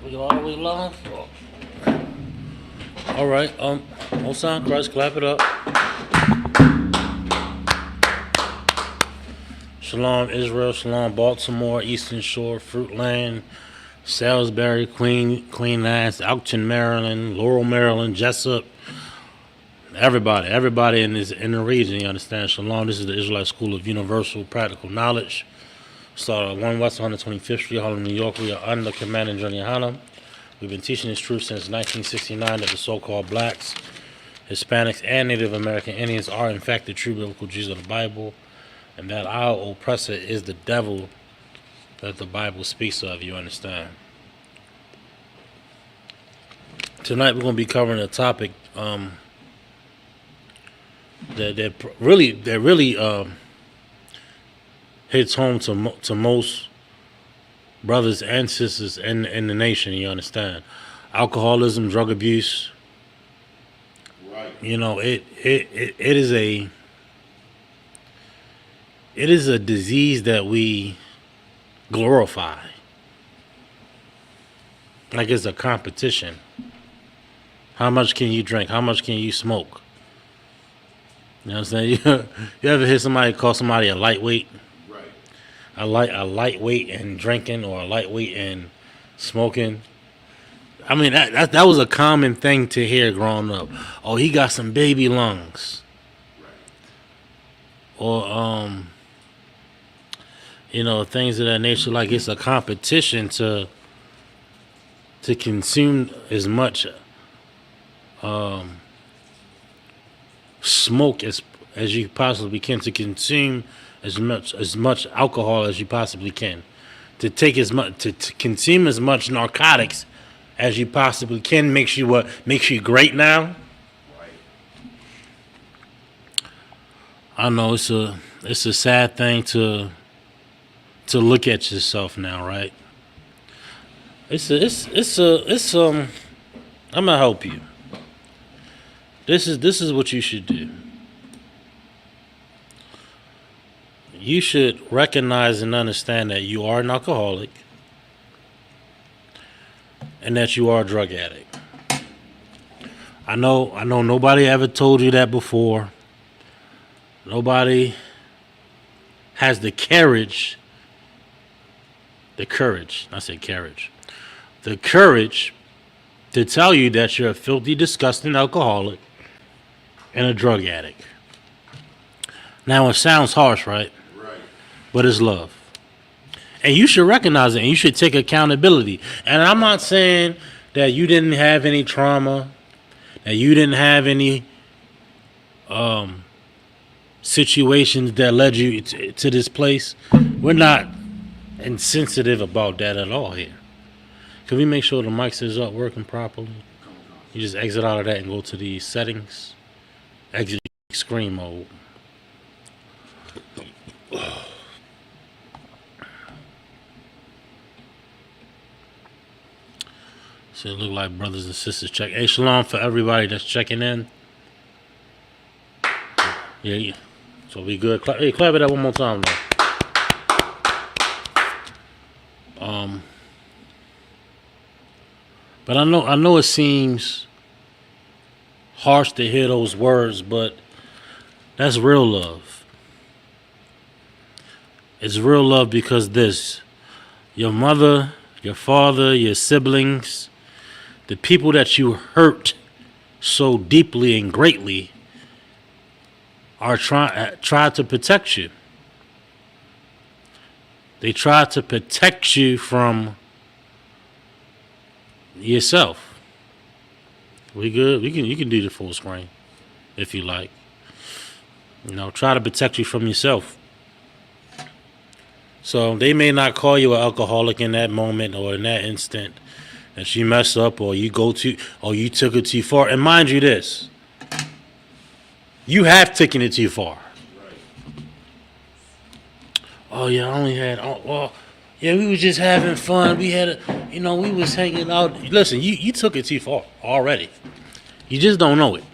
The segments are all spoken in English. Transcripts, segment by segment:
We all the way live. All right. On sound, Christ, clap it up. Shalom, Israel. Shalom, Baltimore, Eastern Shore, Fruitland, Salisbury, Queenland, Elkton, Maryland, Laurel, Maryland, Jessup. Everybody in the region. You understand? Shalom. This is the Israelite School of Universal Practical Knowledge. Started at 1 West 125th Street, Harlem, New York. We are under Command and Journey Harlem. We've been teaching this truth since 1969 that the so-called blacks, Hispanics, and Native American Indians are in fact the true biblical Jews of the Bible, and that our oppressor is the devil that the Bible speaks of. You understand? Tonight we're going to be covering a topic that really hits home to most brothers and sisters in the nation. You understand? Alcoholism, drug abuse. Right. You know, it is a disease that we glorify, like it's a competition. How much can you drink? How much can you smoke? You know what I'm saying? You ever hear somebody call somebody a lightweight? A lightweight in drinking or a lightweight in smoking. I mean, that was a common thing to hear growing up. Oh, he got some baby lungs. Or things of that nature. Like it's a competition to consume as much smoke as you possibly can, to consume as much alcohol as you possibly can, to take as much to consume as much narcotics as you possibly can. Makes you great now. Right. I know it's a sad thing to look at yourself now, right? I'm gonna help you. This is what you should do. You should recognize and understand that you are an alcoholic and that you are a drug addict. I know nobody ever told you that before. Nobody has the courage to tell you that you're a filthy, disgusting alcoholic and a drug addict. Now, it sounds harsh, right? But it's love. And you should recognize it, and you should take accountability. And I'm not saying that you didn't have any trauma, that you didn't have any situations that led you to this place. We're not insensitive about that at all here. Can we make sure the mics is up working properly? You just exit out of that and go to the settings. Exit screen mode. So it look like brothers and sisters check. Hey, shalom for everybody that's checking in. Yeah. So we good. Clap it up one more time, though. But I know it seems harsh to hear those words, but that's real love. It's real love because your mother, your father, your siblings, the people that you hurt so deeply and greatly are try to protect you. They try to protect you from yourself. We good? You can do the full screen if you like. Try to protect you from yourself. So they may not call you an alcoholic in that moment or in that instant that you mess up or you took it too far. And mind you this, you have taken it too far. Oh yeah, I only had. Oh well, yeah, we was just having fun. We had we was hanging out. Listen, you took it too far already. You just don't know it.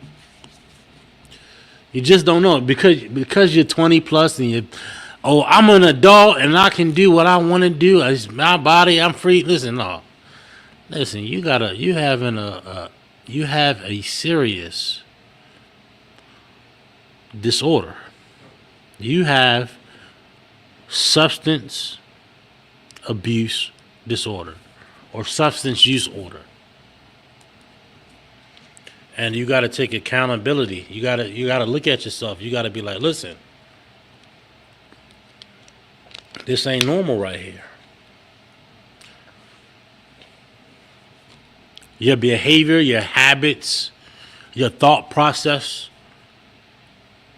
You just don't know it because you're 20 plus and I'm an adult and I can do what I want to do. It's my body. I'm free. Listen, no. Listen, you have a serious disorder. You have substance abuse disorder or substance use order. And you got to take accountability. You got to look at yourself. You got to be like, "Listen. This ain't normal right here." Your behavior, your habits, your thought process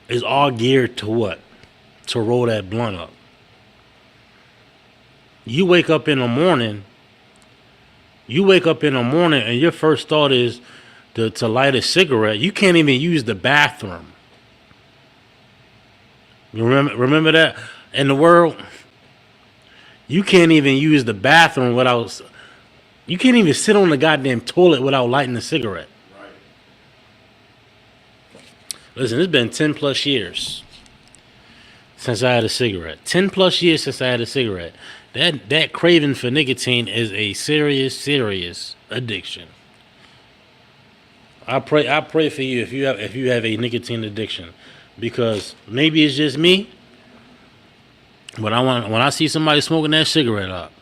is all geared to what? To roll that blunt up. You wake up in the morning, and your first thought is to light a cigarette. You can't even use the bathroom. Remember that? In the world, you can't even use the bathroom without. You can't even sit on the goddamn toilet without lighting a cigarette. Right. Listen, it's been 10 plus years since I had a cigarette. 10 plus years since I had a cigarette. That craving for nicotine is a serious addiction. I pray for you if you have a nicotine addiction, because maybe it's just me, but when I see somebody smoking that cigarette up,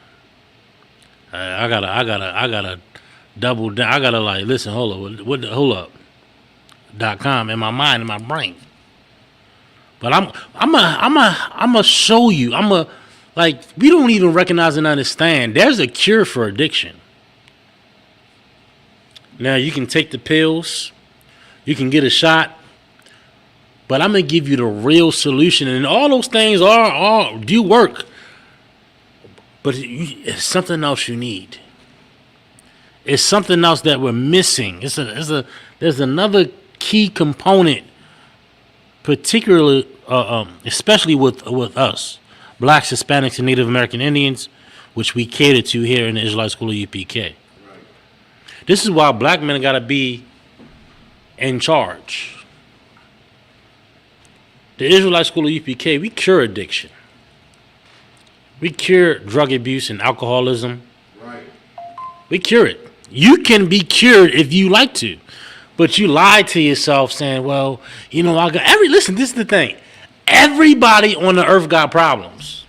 I gotta double down. I gotta like listen. Hold up. .com in my mind, in my brain. But I'm a show you. Like, we don't even recognize and understand. There's a cure for addiction. Now you can take the pills, you can get a shot, but I'm gonna give you the real solution. And all those things do work. But it's something else you need. It's something else that we're missing. There's another key component, particularly, especially with us, blacks, Hispanics, and Native American Indians, which we cater to here in the Israelite School of UPK. Right. This is why black men got to be in charge. The Israelite School of UPK, we cure addiction. We cure drug abuse and alcoholism. Right. We cure it. You can be cured if you like to. But you lied to yourself saying, well, I got listen, this is the thing. Everybody on the earth got problems.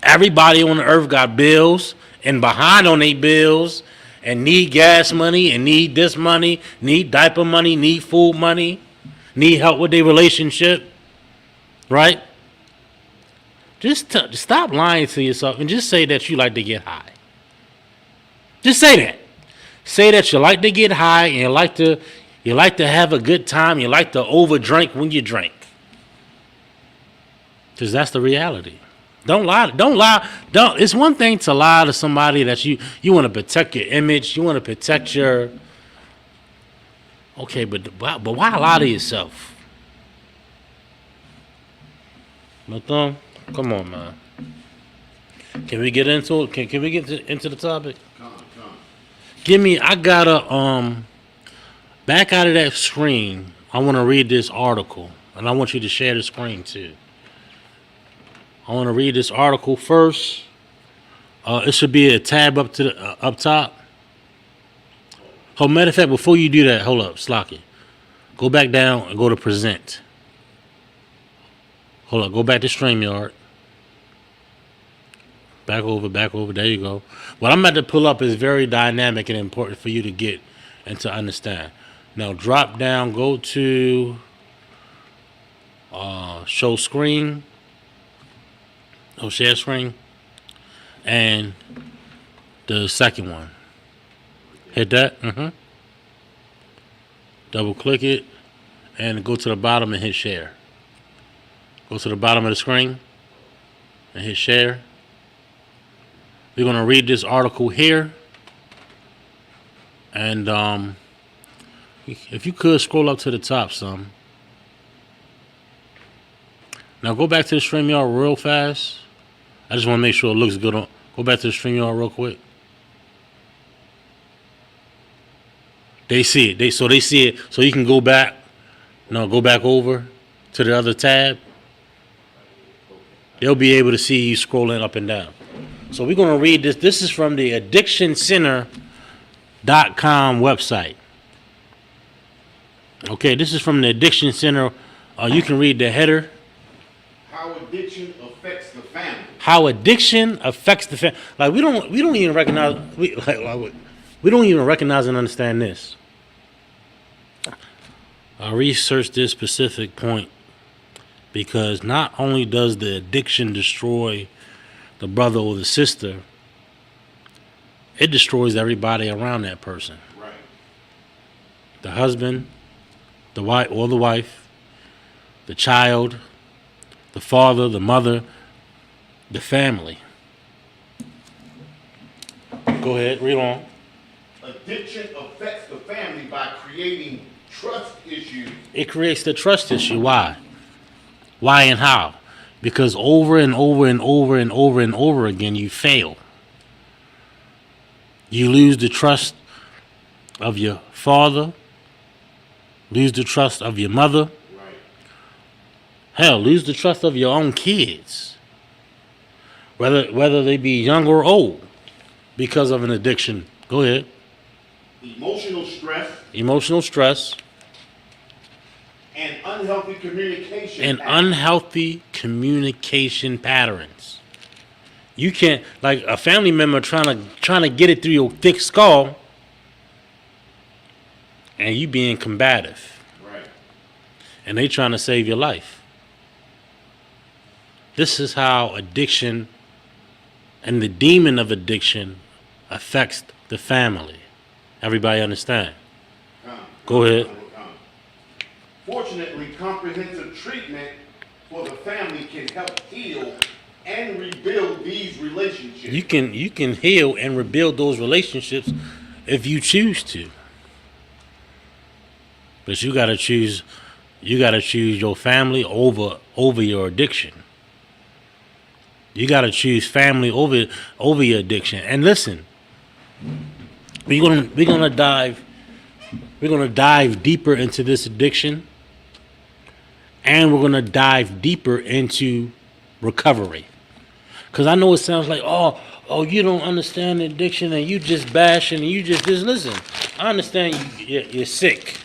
Everybody on the earth got bills and behind on their bills and need gas money and need this money, need diaper money, need food money, need help with their relationship. Right? Just stop lying to yourself and just say that you like to get high. Just say that. Say that you like to get high and you like to have a good time. You like to overdrink when you drink. Because that's the reality. Don't lie. It's one thing to lie to somebody that you want to protect your image. You want to protect your. Okay, but why lie to yourself? Come on, man. Can we get into it? Can we get into the topic? Come. I gotta back out of that screen. I want to read this article, and I want you to share the screen too. I want to read this article first. It should be a tab up to the up top. Oh, matter of fact, before you do that, hold up, Slocky. Go back down and go to present. Hold up, go back to StreamYard. Back over. There you go. What I'm about to pull up is very dynamic and important for you to get and to understand. Now, drop down, go to show screen. Share screen. And the second one. Hit that. Double click it. And go to the bottom and hit share. Go to the bottom of the screen and hit share. We're going to read this article here. And if you could scroll up to the top some. Now go back to the StreamYard real fast. I just want to make sure it looks good. Go back to the StreamYard real quick. They see it. They see it. So you can go back. No, go back over to the other tab. They'll be able to see you scrolling up and down. So we're going to read this. This is from the addictioncenter.com website. Okay, this is from the Addiction Center. You can read the header. How addiction affects the family. How addiction affects the family. Like we don't even recognize we don't even recognize and understand this. I researched this specific point because not only does the addiction destroy the brother or the sister, it destroys everybody around that person. Right. The husband, the wife or the wife, the child, the father, the mother, the family. Go ahead, read on. Addiction affects the family by creating trust issues. It creates the trust issue. Why? Why and how? Because over and over and over and over and over again, you fail. You lose the trust of your father, lose the trust of your mother. Right. Hell, lose the trust of your own kids, whether they be young or old, because of an addiction. Go ahead. Emotional stress. Emotional stress. And unhealthy communication. And patterns. unhealthy communication patterns. You can't, like a family member trying to get it through your thick skull, and you being combative. Right. And they trying to save your life. This is how addiction and the demon of addiction affects the family. Everybody understand? Go ahead. Fortunately, comprehensive treatment for the family can help heal and rebuild these relationships. You can heal and rebuild those relationships if you choose to. But you gotta choose your family over your addiction. You gotta choose family over your addiction. And listen, we're gonna dive deeper into this addiction, and we're gonna dive deeper into recovery. Cause I know it sounds like, oh, you don't understand addiction, and you just bashing, and you just listen. I understand you're sick.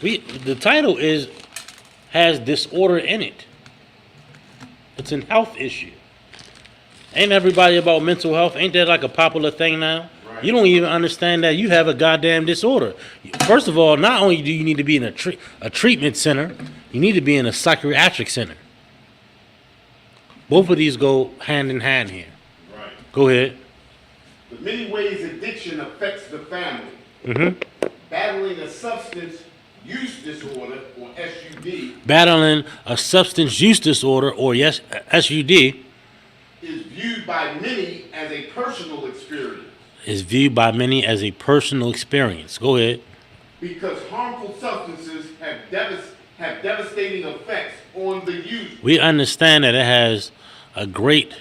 The title has disorder in it. It's a health issue. Ain't everybody about mental health? Ain't that like a popular thing now? Right. You don't even understand that you have a goddamn disorder. First of all, not only do you need to be in a treatment center, you need to be in a psychiatric center. Both of these go hand in hand here. Right. Go ahead. The many ways addiction affects the family. Mm-hmm. Battling a substance use disorder, or SUD, Battling a substance use disorder, or SUD, is viewed by many as a personal experience. Go ahead. Because harmful substances have devastating effects on the user. We understand that it has a great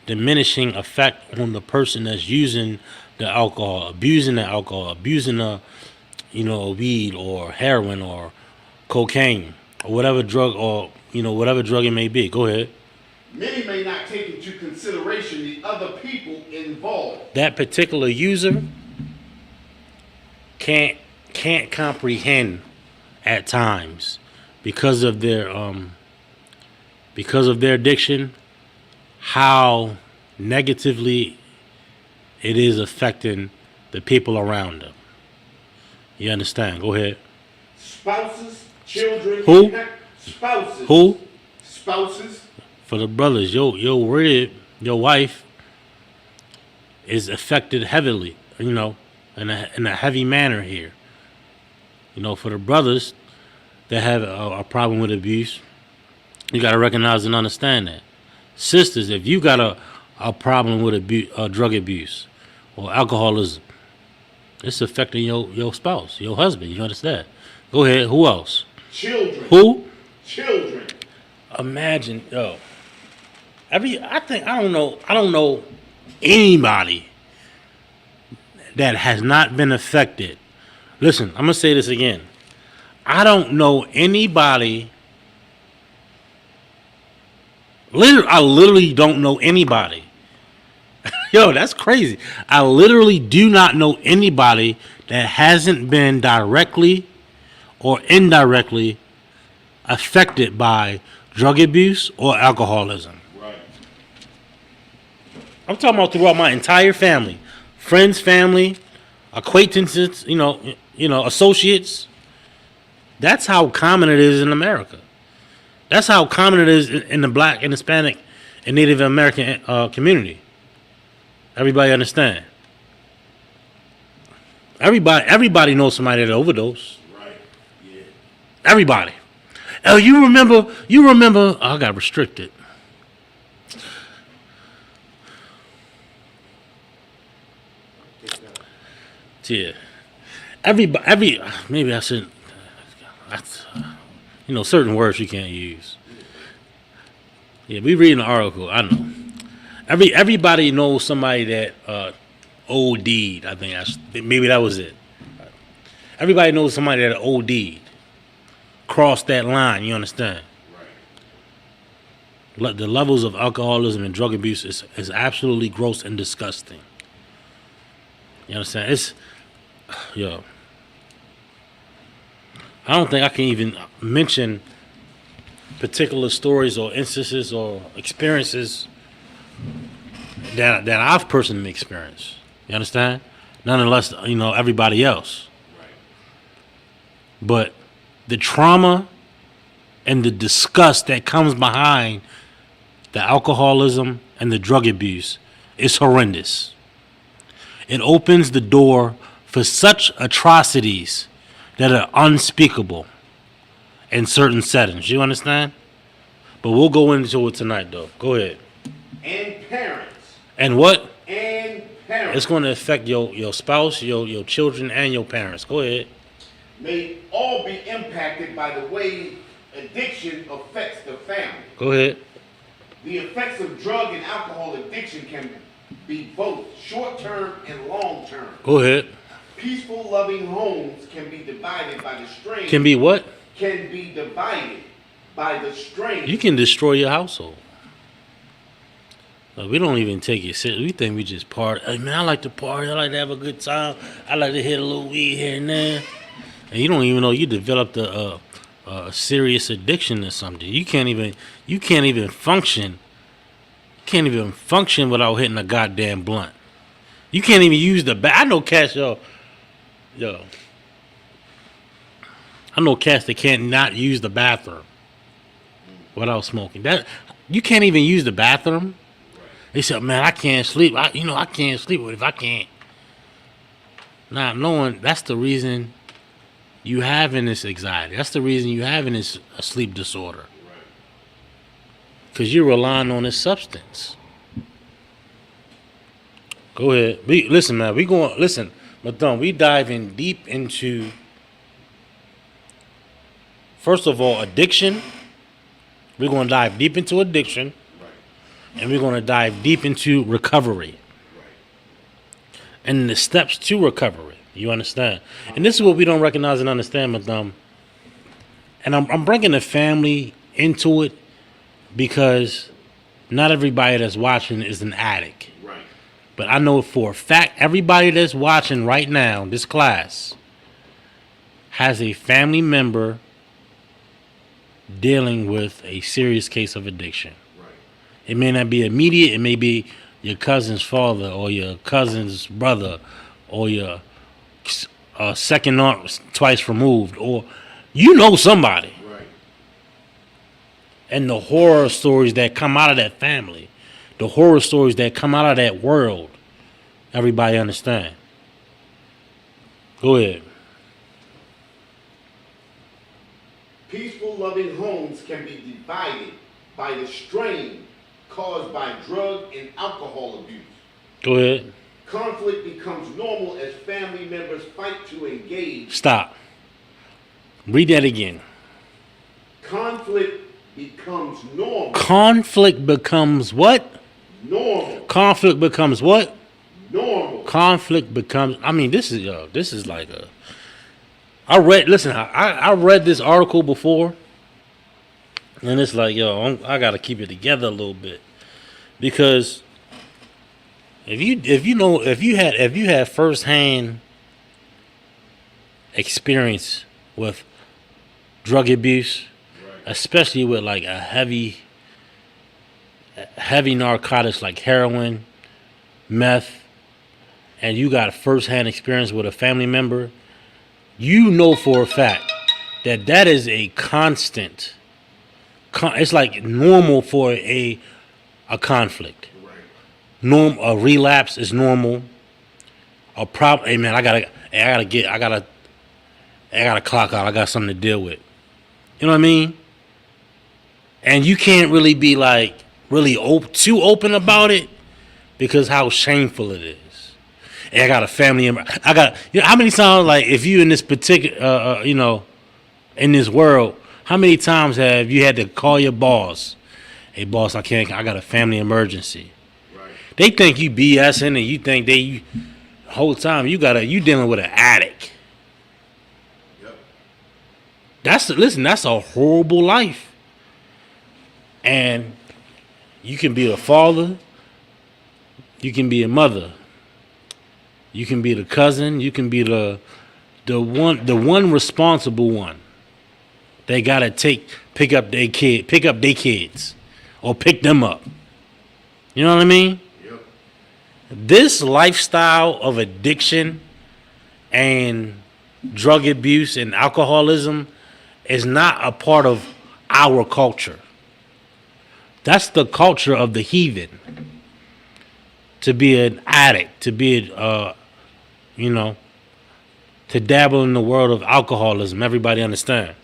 diminishing effect on the person that's using the alcohol, abusing the weed or heroin or cocaine or whatever drug it may be. Go ahead. Many may not take into consideration the other people involved. That particular user can't comprehend at times because of their addiction how negatively it is affecting the people around them. You understand? Go ahead. Spouses, children. Who? Spouses. Who? Spouses. For the brothers, your wife is affected heavily, in a heavy manner here. For the brothers that have a problem with abuse, you got to recognize and understand that. Sisters, if you got a problem with drug abuse or alcoholism, it's affecting your spouse, your husband. You understand? Go ahead. Who else? Children. Who? Children. Imagine, I don't know anybody that has not been affected. Listen, I'm gonna say this again. I don't know anybody. I literally don't know anybody Yo, that's crazy. I literally do not know anybody that hasn't been directly or indirectly affected by drug abuse or alcoholism. Right. I'm talking about throughout my entire family, friends, family, acquaintances, associates. That's how common it is in America. That's how common it is in the Black and Hispanic and Native American community. Everybody understand? Everybody knows somebody that overdosed. Right. Yeah. Everybody. Oh, you remember? Oh, I got restricted. Yeah. Maybe I shouldn't. Certain words you can't use. Yeah, we reading the article. I know. Everybody knows somebody that OD'd. I think maybe that was it. Everybody knows somebody that OD'd. Crossed that line. You understand? Right. The levels of alcoholism and drug abuse is absolutely gross and disgusting. You understand? I don't think I can even mention particular stories or instances or experiences that I've personally experienced. You understand? Nonetheless, everybody else. Right. But the trauma and the disgust that comes behind the alcoholism and the drug abuse is horrendous. It opens the door for such atrocities that are unspeakable in certain settings. You understand? But we'll go into it tonight, though. Go ahead. And parents. And what? And parents. It's going to affect your spouse, your children, and your parents. Go ahead. May all be impacted by the way addiction affects the family. Go ahead. The effects of drug and alcohol addiction can be both short-term and long-term. Go ahead. Peaceful, loving homes can be divided by the strain. Can be what? Can be divided by the strain. You can destroy your household. We don't even take it serious. We think we just party. Hey, man, I like to party. I like to have a good time. I like to hit a little weed here and there. And you don't even know you developed a serious addiction to something. You can't even function. Can't even function without hitting a goddamn blunt. You can't even use the I know cats, yo. I know cats that can't not use the bathroom without smoking. That you can't even use the bathroom. They said, "Man, I can't sleep. I can't sleep if I can't." Not knowing that's the reason you having this anxiety. That's the reason you having this sleep disorder. Because you're relying on this substance. Go ahead. Listen, man. Listen, Madonna, we diving deep into, first of all, addiction. We're going to dive deep into addiction. And we're going to dive deep into recovery. And the steps to recovery. You understand? And this is what we don't recognize and understand, Madame. And I'm bringing the family into it because not everybody that's watching is an addict. Right. But I know for a fact everybody that's watching right now, this class, has a family member dealing with a serious case of addiction. Right. It may not be immediate. It may be your cousin's father or your cousin's brother or your second aunt twice removed, or somebody. Right. And the horror stories that come out of that family, the horror stories that come out of that world, everybody understand. Go ahead. Peaceful, loving homes can be divided by the strain caused by drug and alcohol abuse. Go ahead. Conflict becomes normal as family members fight to engage. Stop. Read that again. Conflict becomes normal. Conflict becomes what? Normal. Conflict becomes what? Normal. Conflict becomes. I mean, this is like a. I read this article before, and it's like, I gotta keep it together a little bit, because if you had firsthand experience with drug abuse, especially with like a heavy narcotics like heroin, meth, and you got firsthand experience with a family member, you know for a fact that is a constant. It's like normal for a conflict. A relapse is normal. A problem. Hey man, I gotta clock out. I got something to deal with. You know what I mean? And you can't really be like really too open about it because how shameful it is. And I got a family. How many times like if you in this particular in this world, how many times have you had to call your boss? Hey boss, I got a family emergency. They think you BSing and you think whole time you dealing with an addict. Yep. That's a horrible life. And you can be a father, you can be a mother, you can be the cousin, you can be the one responsible one. They gotta pick up their kids, or pick them up. You know what I mean? This lifestyle of addiction and drug abuse and alcoholism is not a part of our culture. That's the culture of the heathen. To be an addict, to be, to dabble in the world of alcoholism. Everybody understand?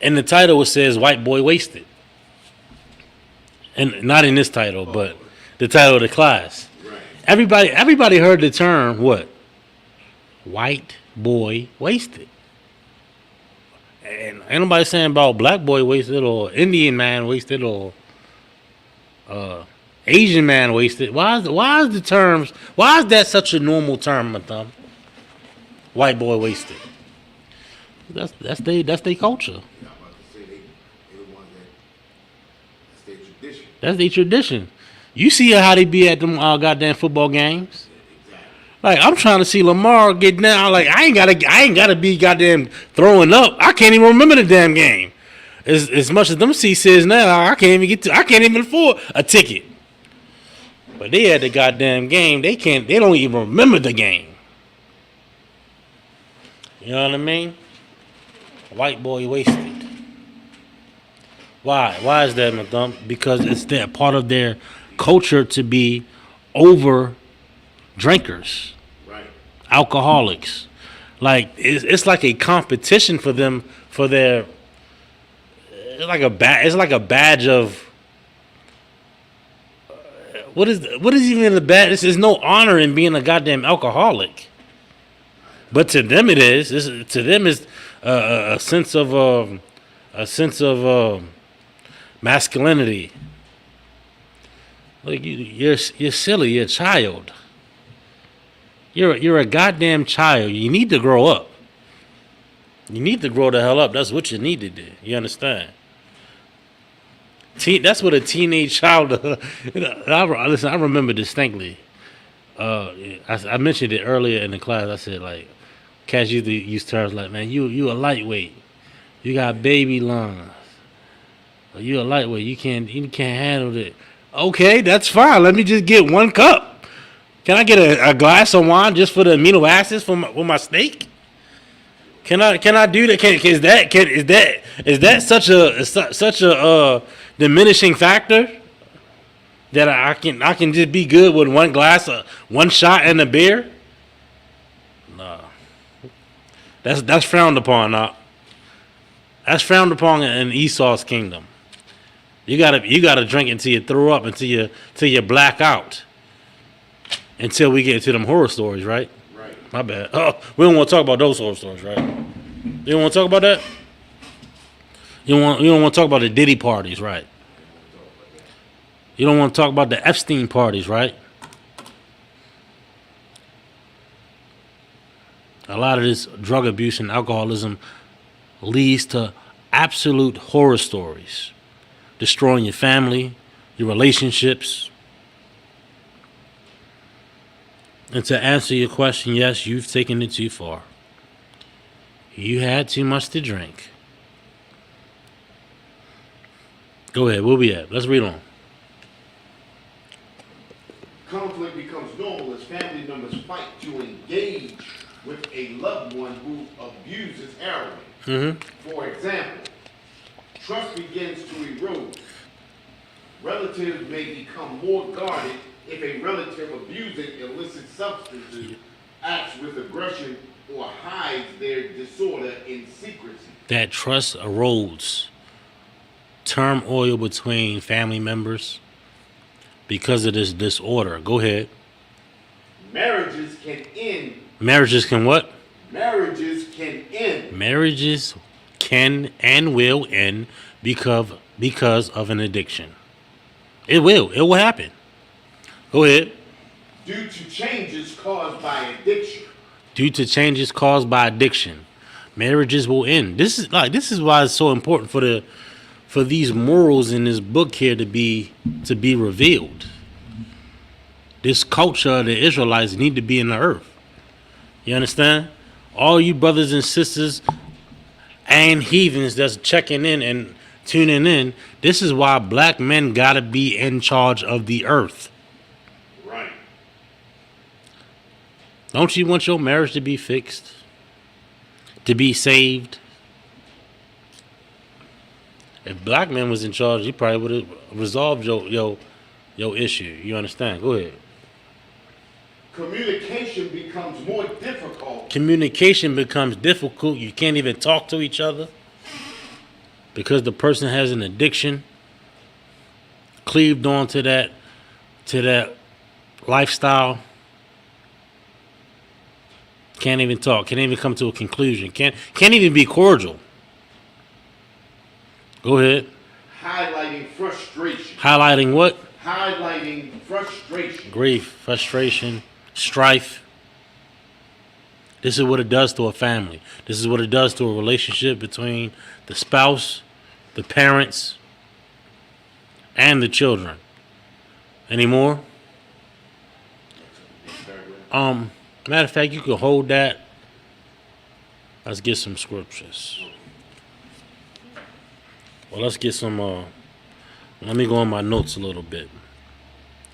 In the title it says "White Boy Wasted," and not in this title, but the title of the class. Right. Everybody heard the term what? White boy wasted. And ain't nobody saying about black boy wasted or Indian man wasted or Asian man wasted. Why is that such a normal term, my thumb? White boy wasted. That's their culture. Yeah, I'm about to say they the ones that's their tradition. That's their tradition. You see how they be at them goddamn football games. Like I'm trying to see Lamar get down. Like I ain't gotta be goddamn throwing up. I can't even remember the damn game. As much as them seats says now, I can't even afford a ticket. But they had the goddamn game. They don't even remember the game. You know what I mean? White boy wasted. Why? Why is that, my thumb? Because it's that part of their culture to be over drinkers, right? Alcoholics. Like it's like a competition for them for their. It's like a badge of. What is even the badge? There's no honor in being a goddamn alcoholic. But to them it is. To them is a sense of masculinity. Like you're silly. You're a child. You're a goddamn child. You need to grow up. You need to grow the hell up. That's what you need to do. You understand? That's what a teenage child. Listen, I remember distinctly. I mentioned it earlier in the class. I said like, cats used to use terms like, man, you a lightweight. You got baby lungs. You a lightweight. You can't handle it. Okay, that's fine. Let me just get 1 cup. Can I get a glass of wine just for the amino acids for my steak? Can I do that? Is that such a diminishing factor that I can just be good with 1 glass of 1 shot and a beer? No, that's frowned upon. Now, that's frowned upon in Esau's kingdom. You gotta drink until you throw up, until you black out. Until we get into them horror stories, right? Right. My bad. Oh, we don't want to talk about those horror stories, right? You don't want to talk about that? You don't want to talk about the Diddy parties, right? You don't want to talk about the Epstein parties, right? A lot of this drug abuse and alcoholism leads to absolute horror stories. Destroying your family, your relationships. And to answer your question, yes, you've taken it too far. You had too much to drink. Go ahead. Where we at? Let's read on. Conflict becomes normal as family members fight to engage with a loved one who abuses heroin. For example, trust begins to erode. Relatives may become more guarded if a relative abusing illicit substances acts with aggression or hides their disorder in secrecy. That trust erodes. Turmoil between family members because of this disorder. Go ahead. Marriages can end. Marriages can what? Marriages can end. Marriages can and will end because of an addiction. It will. It will happen. Go ahead. Due to changes caused by addiction. Due to changes caused by addiction, marriages will end. This is why it's so important for these morals in this book here to be revealed. This culture of the Israelites need to be in the earth. You understand? All you brothers and sisters and heathens that's checking in and tuning in, this is why black men gotta be in charge of the earth. Right. Don't you want your marriage to be fixed? To be saved? If black men was in charge, you probably would have resolved your issue. You understand? Go ahead. Communication becomes more difficult. Communication becomes difficult. You can't even talk to each other because the person has an addiction, cleaved on to that lifestyle. Can't even talk. Can't even come to a conclusion. Can't even be cordial. Go ahead. Highlighting frustration. Highlighting what? Highlighting frustration. Grief, frustration, strife. This is what it does to a family. This is what it does to a relationship between the spouse, the parents, and the children. Any more? Matter of fact, you can hold that. Let's get some scriptures. Well, let's get some. Let me go on my notes a little bit.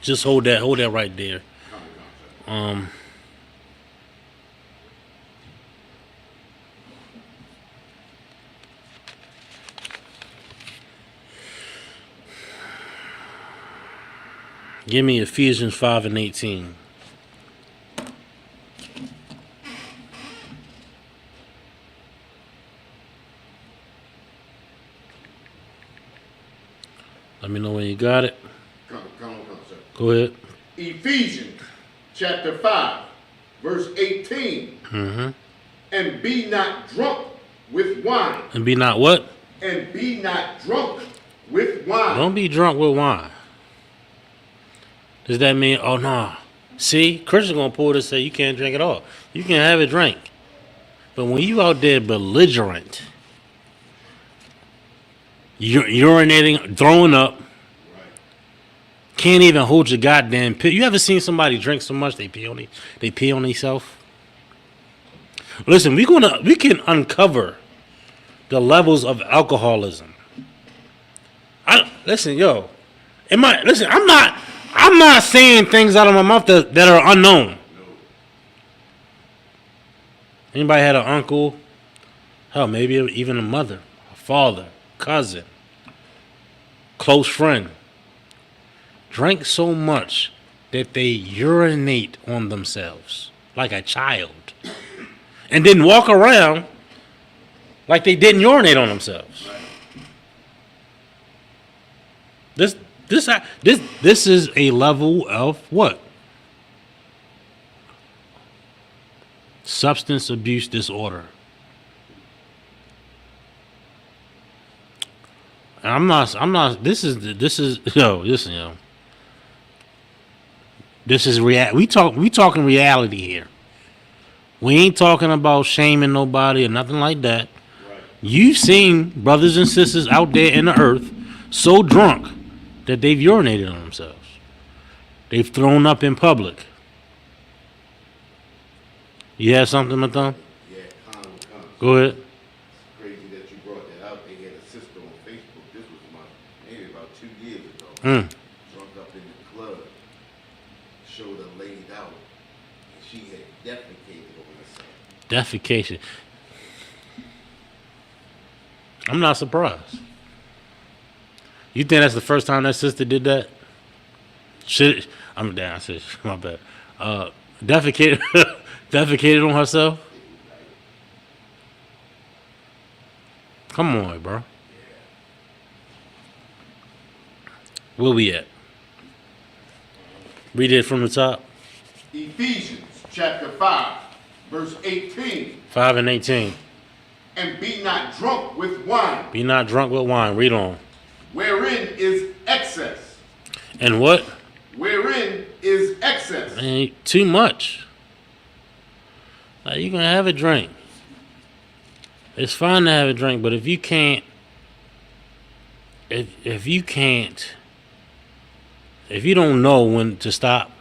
Just hold that right there. Give me Ephesians 5:18. Let me know when you got it. Come, sir. Go ahead. Ephesians chapter 5, verse 18. And be not drunk with wine. And be not what? And be not drunk with wine. Don't be drunk with wine. Does that mean, oh, no. See, Christians going to pull this and say you can't drink at all. You can have a drink. But when you out there belligerent, urinating, throwing up, can't even hold your goddamn piss. You ever seen somebody drink so much they pee on themselves? Listen, we can uncover the levels of alcoholism. I'm not saying things out of my mouth that are unknown. Anybody had an uncle? Hell, maybe even a mother, a father, cousin, close friend. Drank so much that they urinate on themselves like a child. And then walk around like they didn't urinate on themselves. This is a level of what? Substance abuse disorder. And we talking reality here. We ain't talking about shaming nobody or nothing like that. Right. You've seen brothers and sisters out there in the earth so drunk that they've urinated on themselves. They've thrown up in public. You had something, Mathon? Yeah, carnal conscience. Go ahead. It's crazy that you brought that out. They had a sister on Facebook. This was maybe about 2 years ago. Mm. Drunk up in the club. Showed her laid out. And she had defecated on herself. Defecation. I'm not surprised. You think that's the first time that sister did that? Shit, I'm down. I said, my bad. Defecated, defecated on herself. Come on, bro. Where we at? Read it from the top. Ephesians chapter 5, verse 18. 5 and 18. And be not drunk with wine, Be not drunk with wine. Read on. wherein is excess. And what? Wherein is excess. Man, too much. Like, you can have a drink. It's fine to have a drink, but if you can't, if you can't, if you don't know when to stop,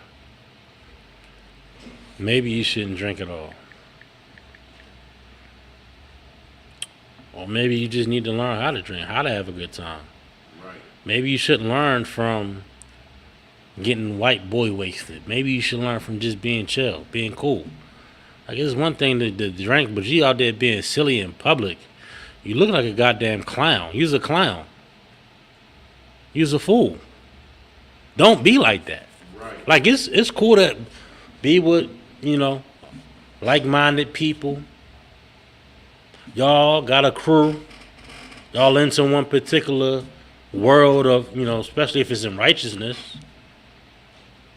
maybe you shouldn't drink at all. Or maybe you just need to learn how to drink, how to have a good time. Right. Maybe you shouldn't learn from getting white boy wasted. Maybe you should learn from just being chill, being cool. Like, it's one thing to drink, but you out there being silly in public. You look like a goddamn clown. You's a clown. You's a fool. Don't be like that. Right. Like, it's cool to be with, like-minded people. Y'all got a crew. Y'all into one particular world of, especially if it's in righteousness.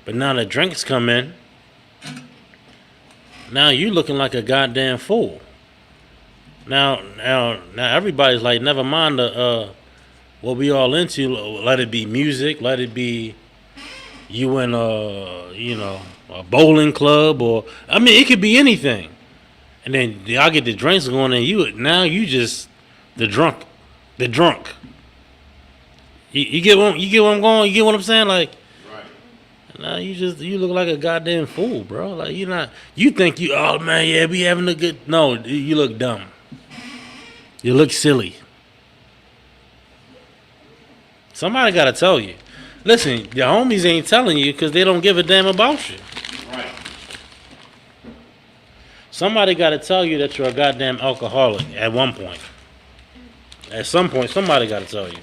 But now the drinks come in. Now you looking like a goddamn fool. Now everybody's like, never mind what we all into. Let it be music. Let it be you in a bowling club, or it could be anything. And then y'all get the drinks going, and you just the drunk. You get what I'm going. You get what I'm saying? Like, now you look like a goddamn fool, bro. Like, you think oh man, yeah, we having a good. No, you look dumb. You look silly. Somebody gotta tell you. Listen, your homies ain't telling you because they don't give a damn about you. Right. Somebody gotta tell you that you're a goddamn alcoholic at one point. At some point, somebody gotta tell you.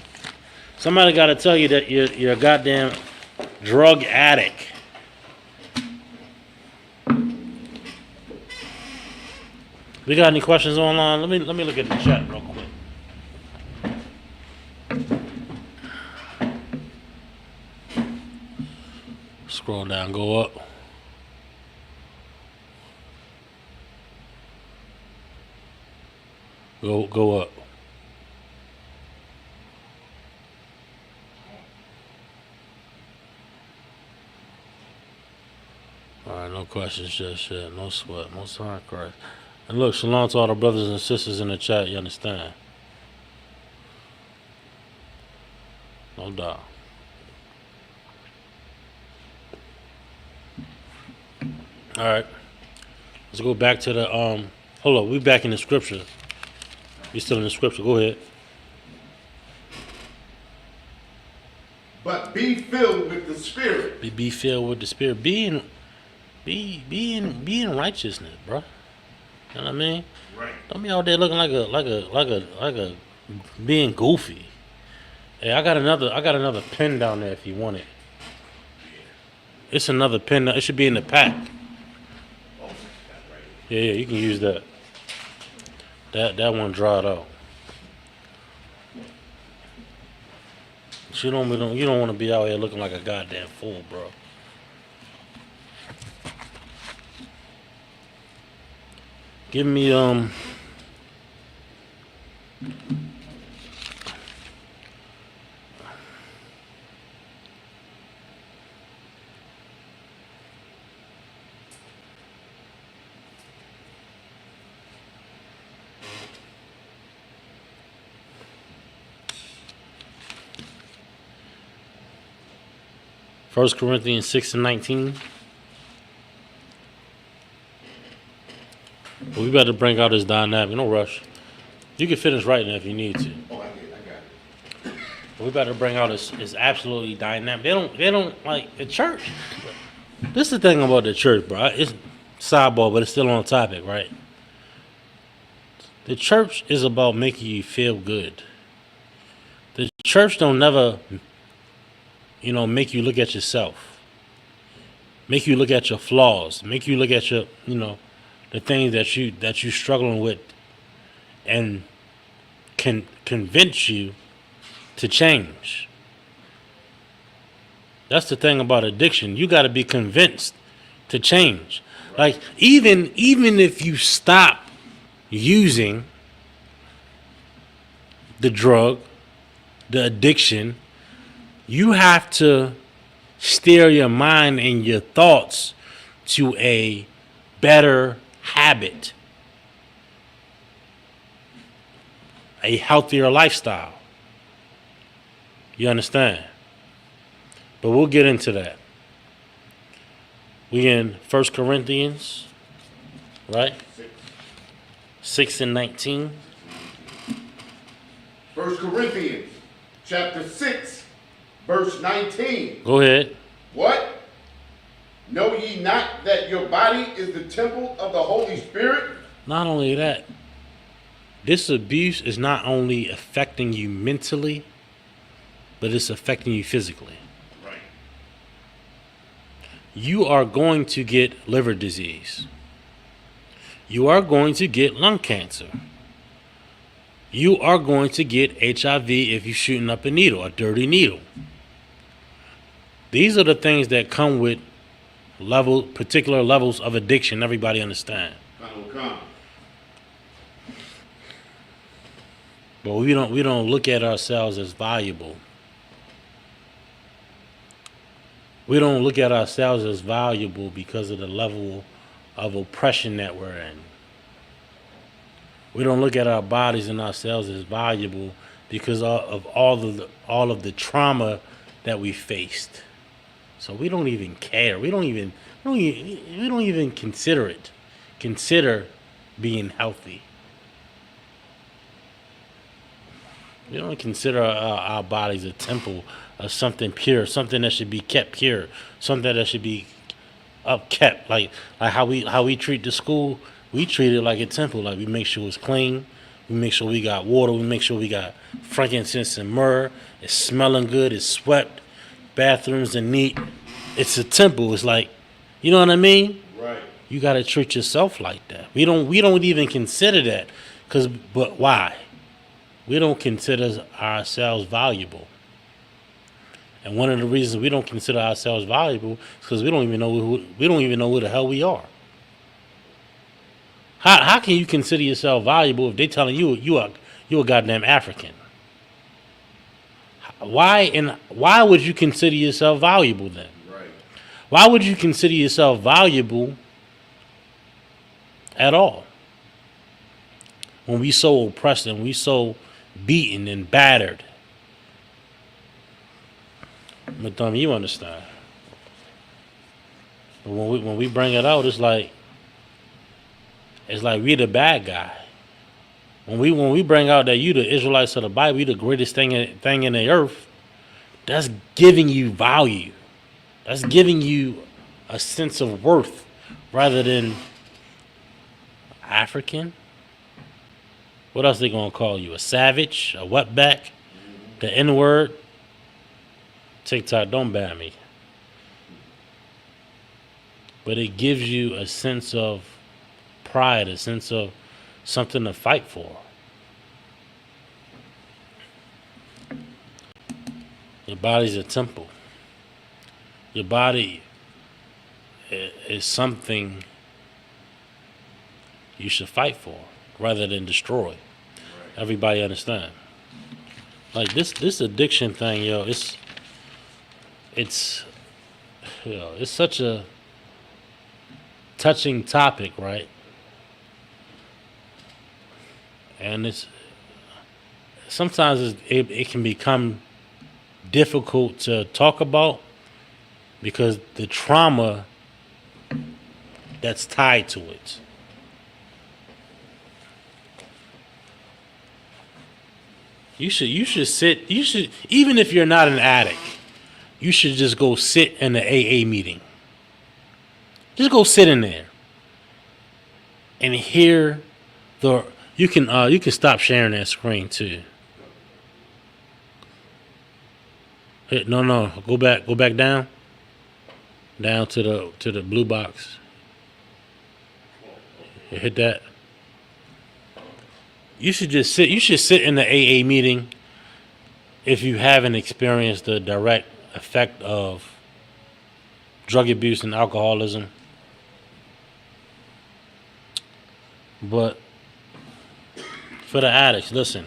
Somebody gotta tell you that you're a goddamn drug addict. We got any questions online? Let me look at the chat real quick. Scroll down, go up. Go up. Alright, no questions just yet. No sweat. Most high Christ. And look, shalom to all the brothers and sisters in the chat, you understand? No doubt. Alright. Let's go back to the hold on, we back in the scripture. We still in the scripture, go ahead. But be filled with the Spirit. Be filled with the Spirit. Be in righteousness, bro. You know what I mean? Right. Don't be out there looking like a being goofy. Hey, I got another pen down there if you want it. It's another pen. It should be in the pack. Yeah, you can use that. That one dried out. You don't want to be out here looking like a goddamn fool, bro. Give me 1 Corinthians 6 and 19. But we better bring out this dynamic. No rush. You can finish writing if you need to. Oh, I got it. But we better bring out this absolutely dynamic. They don't like the church. This is the thing about the church, bro. It's sidebar, but it's still on topic, right? The church is about making you feel good. The church don't never, make you look at yourself, make you look at your flaws, make you look at your, the things that you struggling with, and can convince you to change. That's the thing about addiction. You got to be convinced to change. Like even if you stop using the drug, the addiction, you have to steer your mind and your thoughts to a better habit, a healthier lifestyle. You understand? But we'll get into that. We in 1 Corinthians, right? 6 and 19. 1 Corinthians chapter 6, verse 19. Go ahead. What? Know ye not that your body is the temple of the Holy Spirit? Not only that, this abuse is not only affecting you mentally, but it's affecting you physically. Right. You are going to get liver disease. You are going to get lung cancer. You are going to get HIV if you're shooting up a needle, a dirty needle. These are the things that come with particular levels of addiction. Everybody understand. But we don't look at ourselves as valuable. We don't look at ourselves as valuable because of the level of oppression that we're in. We don't look at our bodies and ourselves as valuable because of all of the trauma that we faced. So we don't even care. We don't even consider it. Consider being healthy. We don't consider our bodies a temple of something pure, something that should be kept pure, something that should be upkept. Like how we treat the school, we treat it like a temple. Like we make sure it's clean, we make sure we got water, we make sure we got frankincense and myrrh. It's smelling good, it's swept, bathrooms are neat. It's a temple. It's like, you know what I mean? Right. You got to treat yourself like that. We don't even consider that, but why? We don't consider ourselves valuable. And one of the reasons we don't consider ourselves valuable is because we don't even know who the hell we are. How can you consider yourself valuable if they telling you a goddamn African? Why would you consider yourself valuable then? Right. Why would you consider yourself valuable at all? When we so oppressed and we so beaten and battered. But you understand. But when we bring it out, it's like we the bad guy. When we bring out that you the Israelites of the Bible, you the greatest thing in the earth, that's giving you value. That's giving you a sense of worth rather than African. What else they gonna call you? A savage? A wetback? The N-word? TikTok, don't ban me. But it gives you a sense of pride, a sense of something to fight for. Your body's a temple. Your body is something you should fight for rather than destroy. Everybody understand? Like this addiction thing, yo, it's such a touching topic, right? And sometimes it can become difficult to talk about because the trauma that's tied to it. You should sit. You should, even if you're not an addict, you should just go sit in the AA meeting. Just go sit in there and hear the. You can stop sharing that screen too. No, go back down to the blue box. Hit that. You should just sit. You should sit in the AA meeting if you haven't experienced the direct effect of drug abuse and alcoholism. But for the addicts, listen.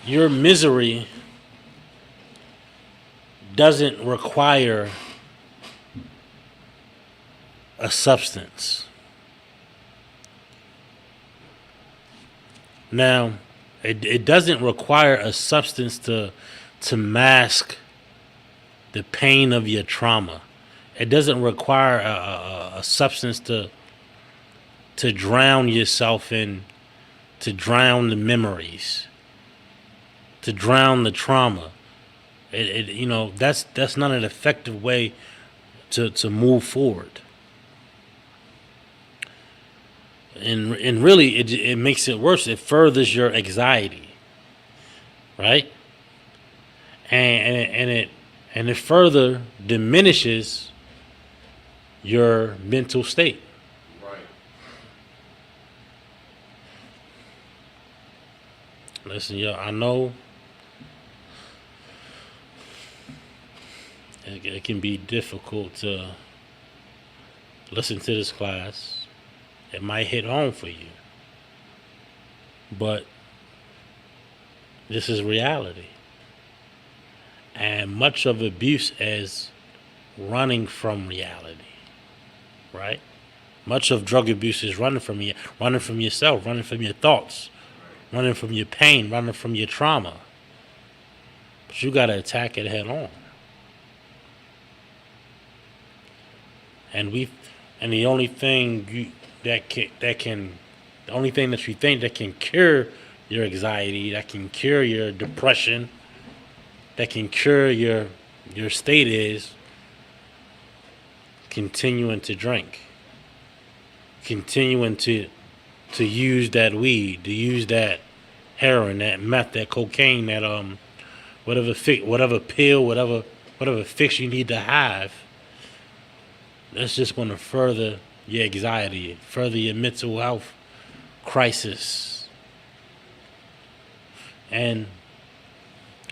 Your misery doesn't require a substance. Now, it doesn't require a substance to mask the pain of your trauma. It doesn't require a substance to drown yourself in, to drown the memories, to drown the trauma. That's not an effective way to move forward. And really, it makes it worse. It furthers your anxiety, right? And it further diminishes your mental state. Right. Listen, yo, I know it can be difficult to listen to this class. It might hit home for you. But this is reality. And much of abuse is running from reality. Right? Much of drug abuse is running from yourself, running from your thoughts, running from your pain, running from your trauma. But you gotta attack it head on. And the only thing the only thing that you think that can cure your anxiety, that can cure your depression, that can cure your state is continuing to drink, continuing to use that weed, to use that heroin, that meth, that cocaine, that whatever pill, whatever fix you need to have. That's just going to further your anxiety, further your mental health crisis. And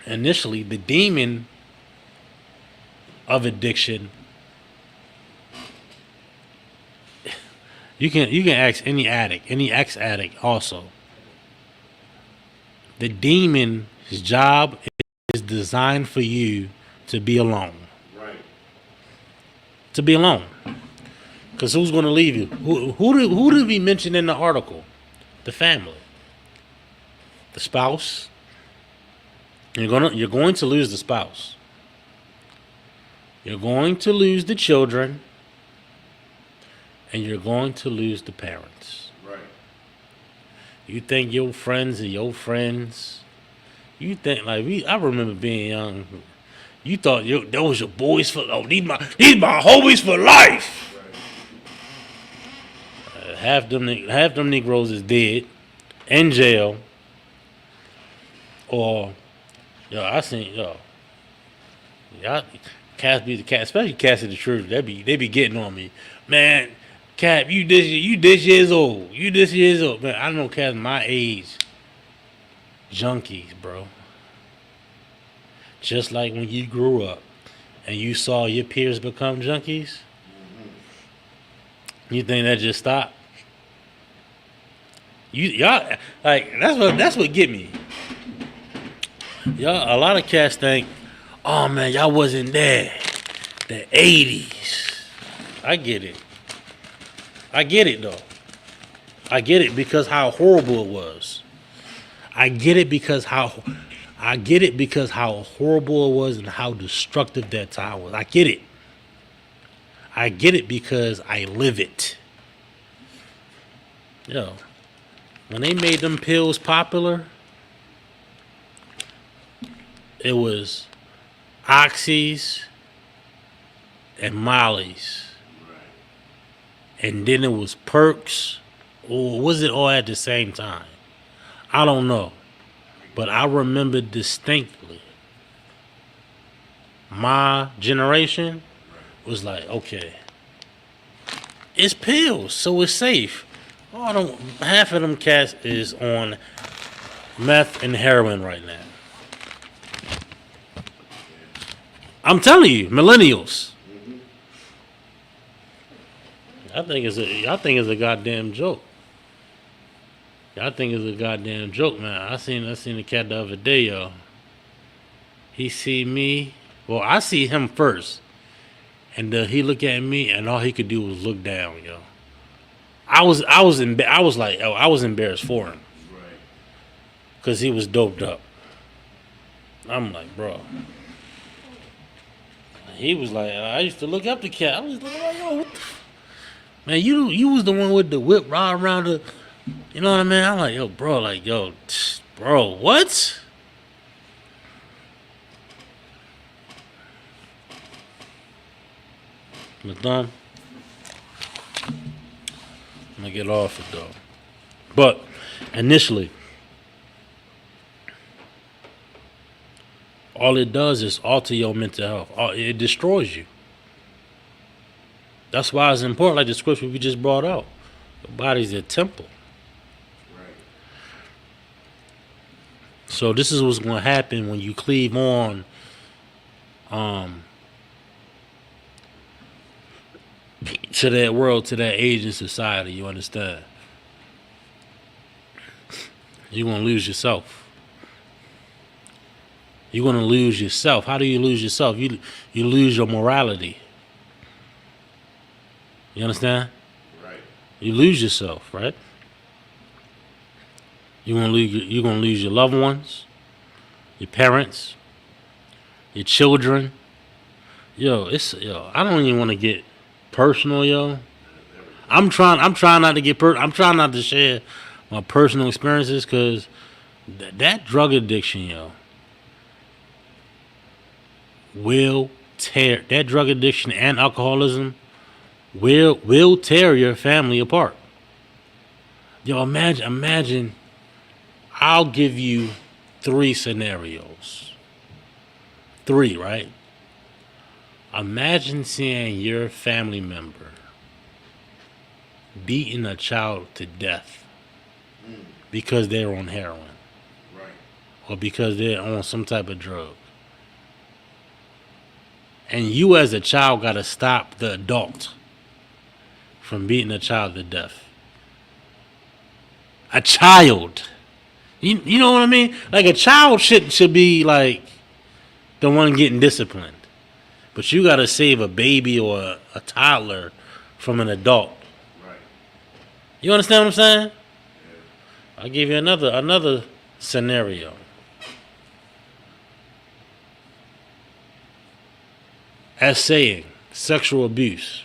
initially, the demon of addiction, you can ask any addict, any ex-addict also. The demon's job is designed for you to be alone. Right. To be alone. Because who's going to leave you? Who did we mention in the article? The family. The spouse. You're going to lose the spouse. You're going to lose the children. And you're going to lose the parents. Right. You think your friends are your friends. You think I remember being young. You thought those your boys for these my homies for life. Half them Negroes is dead, in jail, or I seen y'all cats be the cat, especially cats in the church. They be getting on me, man. Cap, you this years old, man. I know cats my age, junkies, bro. Just like when you grew up and you saw your peers become junkies, you think that just stopped? Y'all like that's what get me. Y'all, a lot of cats think, oh man, y'all wasn't there. The 80s. I get it. I get it though. I get it because how horrible it was. I get it because how horrible it was and how destructive that time was. I get it. I get it because I live it. Yo, when they made them pills popular, it was oxys and mollies, and then it was perks, or was it all at the same time? I don't know, but I remember distinctly. My generation was like, okay, it's pills, so it's safe. Oh, don't, half of them cats is on meth and heroin right now. I'm telling you, millennials. I think it's a goddamn joke. I think it's a goddamn joke, man. I seen the cat the other day, yo. He see me. Well, I see him first, and he look at me, and all he could do was look down, yo. I was embarrassed for him, cause he was doped up. I'm like, bro. He was like, I used to look up the cat. I was like, yo, what the man, you was the one with the whip ride around the, you know what I mean? I'm like, yo, bro, bro, what? My thumb. I'm gonna get off it though. But initially, all it does is alter your mental health. It destroys you. That's why it's important, like the scripture we just brought out. The body's a temple. So this is what's going to happen when you cleave on to that world, to that age in society. You understand? You're going to lose yourself. You're going to lose yourself. How do you lose yourself? You lose your morality. You understand? Right. You lose yourself, right? You're gonna lose your loved ones, your parents, your children. Yo, I don't even want to get personal, yo. I'm trying not to get I'm trying not to share my personal experiences, because that drug addiction, yo, will tear, that drug addiction and alcoholism will tear your family apart. Yo, imagine, I'll give you 3 scenarios. 3, right? Imagine seeing your family member beating a child to death because they're on heroin. Right. Or because they're on some type of drug. And you as a child gotta stop the adult from beating a child to death. A child. You know what I mean? Like, a child should be like the one getting disciplined. But you gotta save a baby or a toddler from an adult. Right. You understand what I'm saying? Yeah. I'll give you another scenario. As saying sexual abuse.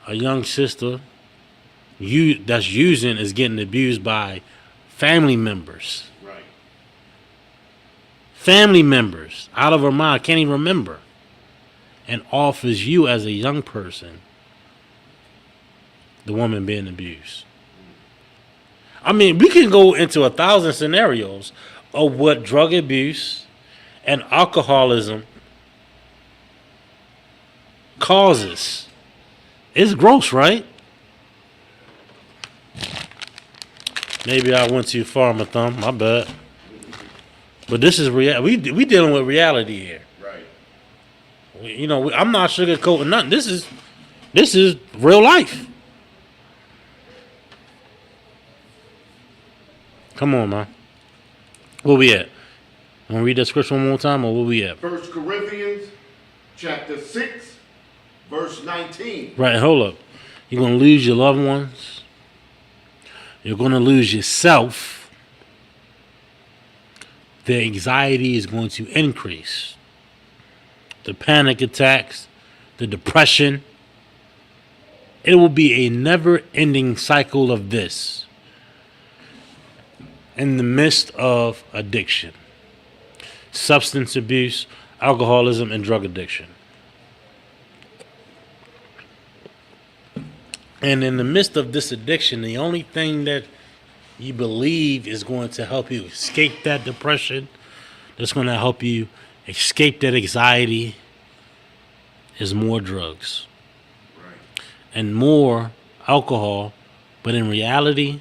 A young sister that's using is getting abused by family members. Right. Family members, out of her mind, can't even remember, and offers you as a young person the woman being abused. I mean, we can go into 1,000 scenarios of what drug abuse and alcoholism causes. It's gross, right? Maybe I went too far, my thumb. My bad. But this is reality. We dealing with reality here. Right. I'm not sugarcoating nothing. This is real life. Come on, man. Where we at? Want to read that scripture one more time, or where we at? 1 Corinthians chapter 6, verse 19. Right, hold up. You're going to lose your loved ones. You're going to lose yourself. The anxiety is going to increase. The panic attacks, the depression. It will be a never-ending cycle of this in the midst of addiction. substance abuse, alcoholism, and drug addiction. And in the midst of this addiction, the only thing that you believe is going to help you escape that depression, that's going to help you escape that anxiety, is more drugs and more alcohol. But in reality,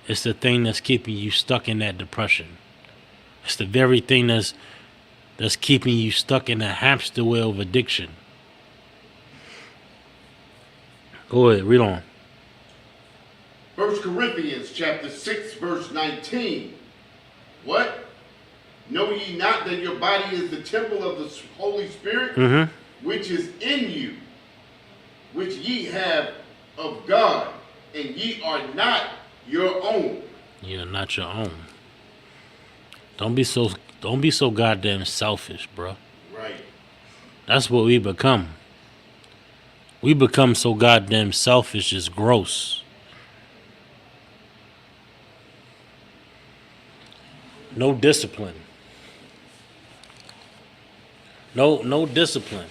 it's the thing that's keeping you stuck in that depression. It's the very thing that's keeping you stuck in that hamster wheel of addiction. Go ahead, read on. 1 Corinthians chapter 6, verse 19. What? Know ye not that your body is the temple of the Holy Spirit, which is in you, which ye have of God, and ye are not your own. You're not your own. Don't be so goddamn selfish, bro. Right. That's what we become. We become so goddamn selfish, it's gross. No discipline. No discipline.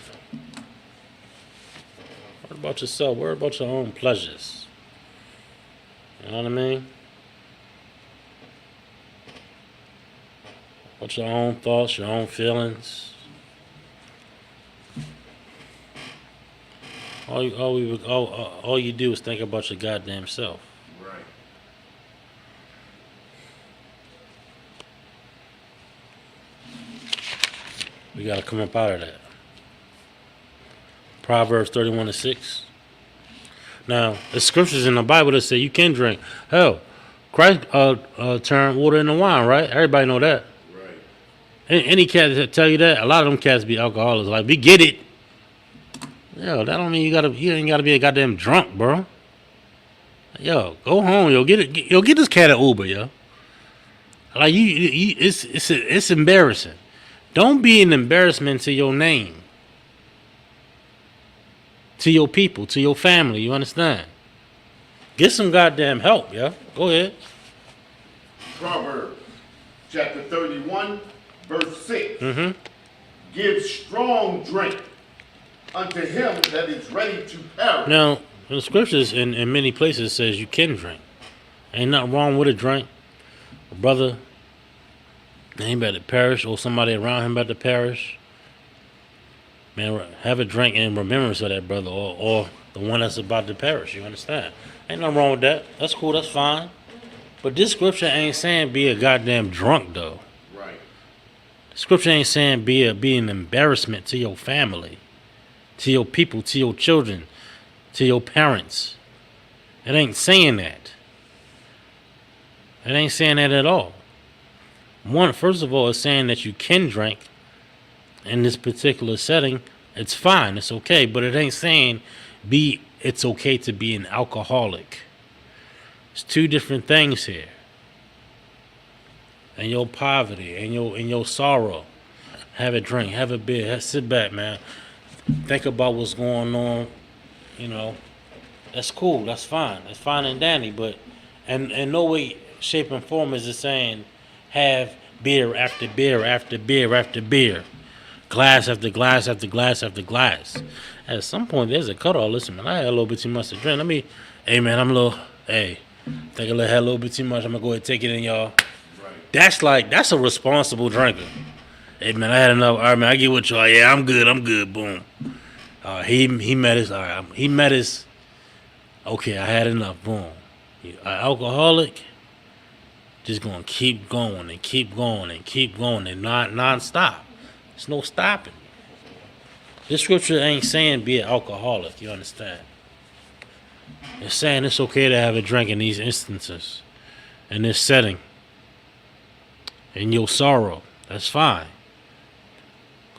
Worry about yourself. Worry about your own pleasures. You know what I mean? About your own thoughts, your own feelings. All you do is think about your goddamn self. Right. We gotta come up out of that. Proverbs 31:6. Now, the scriptures in the Bible that say you can drink. Hell, Christ turned water into wine, right? Everybody know that. Right. Any cat that tell you that, a lot of them cats be alcoholics. Like, we get it. Yo, that don't mean you ain't gotta be a goddamn drunk, bro. Yo, go home, yo, get this cat an Uber, yo. Like it's embarrassing. Don't be an embarrassment to your name, to your people, to your family. You understand? Get some goddamn help, yo. Go ahead. Proverbs chapter 31, verse 6. Give strong drink unto him that is ready to perish. Now, the scriptures in many places says you can drink. Ain't nothing wrong with a drink. A brother ain't about to perish, or somebody around him about to perish. Man, have a drink in remembrance of that brother, or the one that's about to perish. You understand? Ain't nothing wrong with that. That's cool. That's fine. But this scripture ain't saying be a goddamn drunk, though. Right. The scripture ain't saying be an embarrassment to your family, to your people, to your children, to your parents. It ain't saying that. It ain't saying that at all. First of all, it's saying that you can drink in this particular setting. It's fine. It's okay. But it ain't saying it's okay to be an alcoholic. It's two different things here. And your poverty and your sorrow. Have a drink. Have a beer. Sit back, man. Think about what's going on. You know, that's cool. That's fine. That's fine and dandy. But in no way, shape, and form is it saying have beer after beer after beer after beer, glass after glass after glass after glass. At some point, there's a cutoff. Listen, man, I had a little bit too much to drink. Hey, man, think I had a little bit too much. I'm gonna go ahead and take it in, y'all. Right. That's a responsible drinker. Hey, man, I had enough. All right, man, I get with y'all. Yeah, I'm good. Boom. He met his. All right, he met his. Okay, I had enough. Boom. An alcoholic just gonna keep going and keep going and keep going and not non-stop. There's no stopping. This scripture ain't saying be an alcoholic. You understand? It's saying it's okay to have a drink in these instances, in this setting, in your sorrow. That's fine.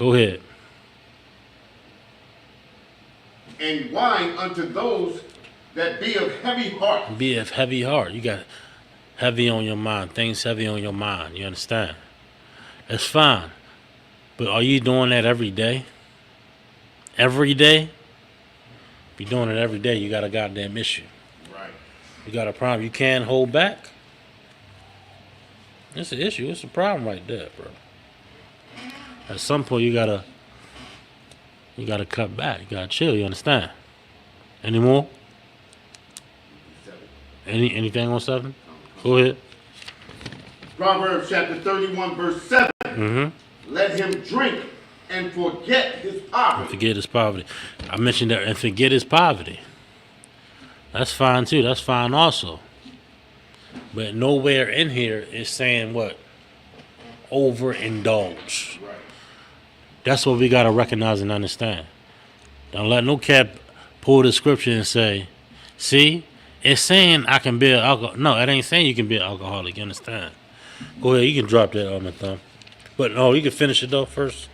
Go ahead. And wine unto those that be of heavy heart. Be of heavy heart. You got heavy on your mind. Things heavy on your mind. You understand? That's fine. But are you doing that every day? Every day? If you're doing it every day, you got a goddamn issue. Right. You got a problem. You can't hold back. It's an issue. It's a problem right there, bro. At some point, you gotta cut back. You gotta chill. You understand? Any more? Anything on 7? Go ahead. Proverbs chapter 31, verse 7. Mm-hmm. Let him drink and forget his poverty. Forget his poverty. I mentioned that, and forget his poverty. That's fine too. That's fine also. But nowhere in here is saying what? Overindulge. Right. That's what we gotta recognize and understand. Don't let no cat pull the scripture and say, see, it's saying I can be an alcoholic. No, it ain't saying you can be an alcoholic. You understand? Go ahead, you can drop that on my thumb. But no, you can finish it though first.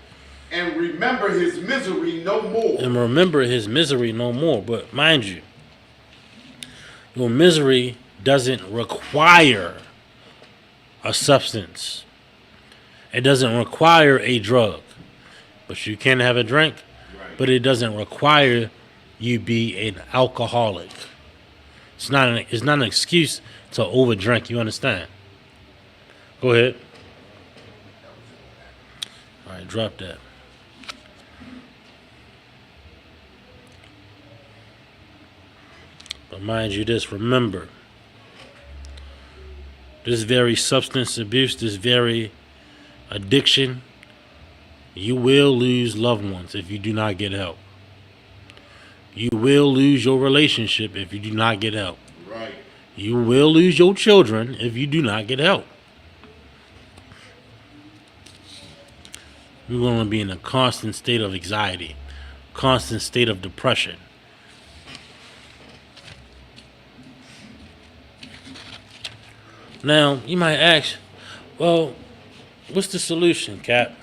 And remember his misery no more. And remember his misery no more. But mind you, your misery doesn't require a substance. It doesn't require a drug. But you can have a drink. Right. But it doesn't require you be an alcoholic. It's not an excuse to overdrink. You understand? Go ahead. All right, drop that. But mind you this, remember, this very substance abuse, this very addiction, you will lose loved ones if you do not get help. You will lose your relationship if you do not get help. Right. You will lose your children if you do not get help. You're going to be in a constant state of anxiety, constant state of depression. Now, you might ask, well, what's the solution, Cap?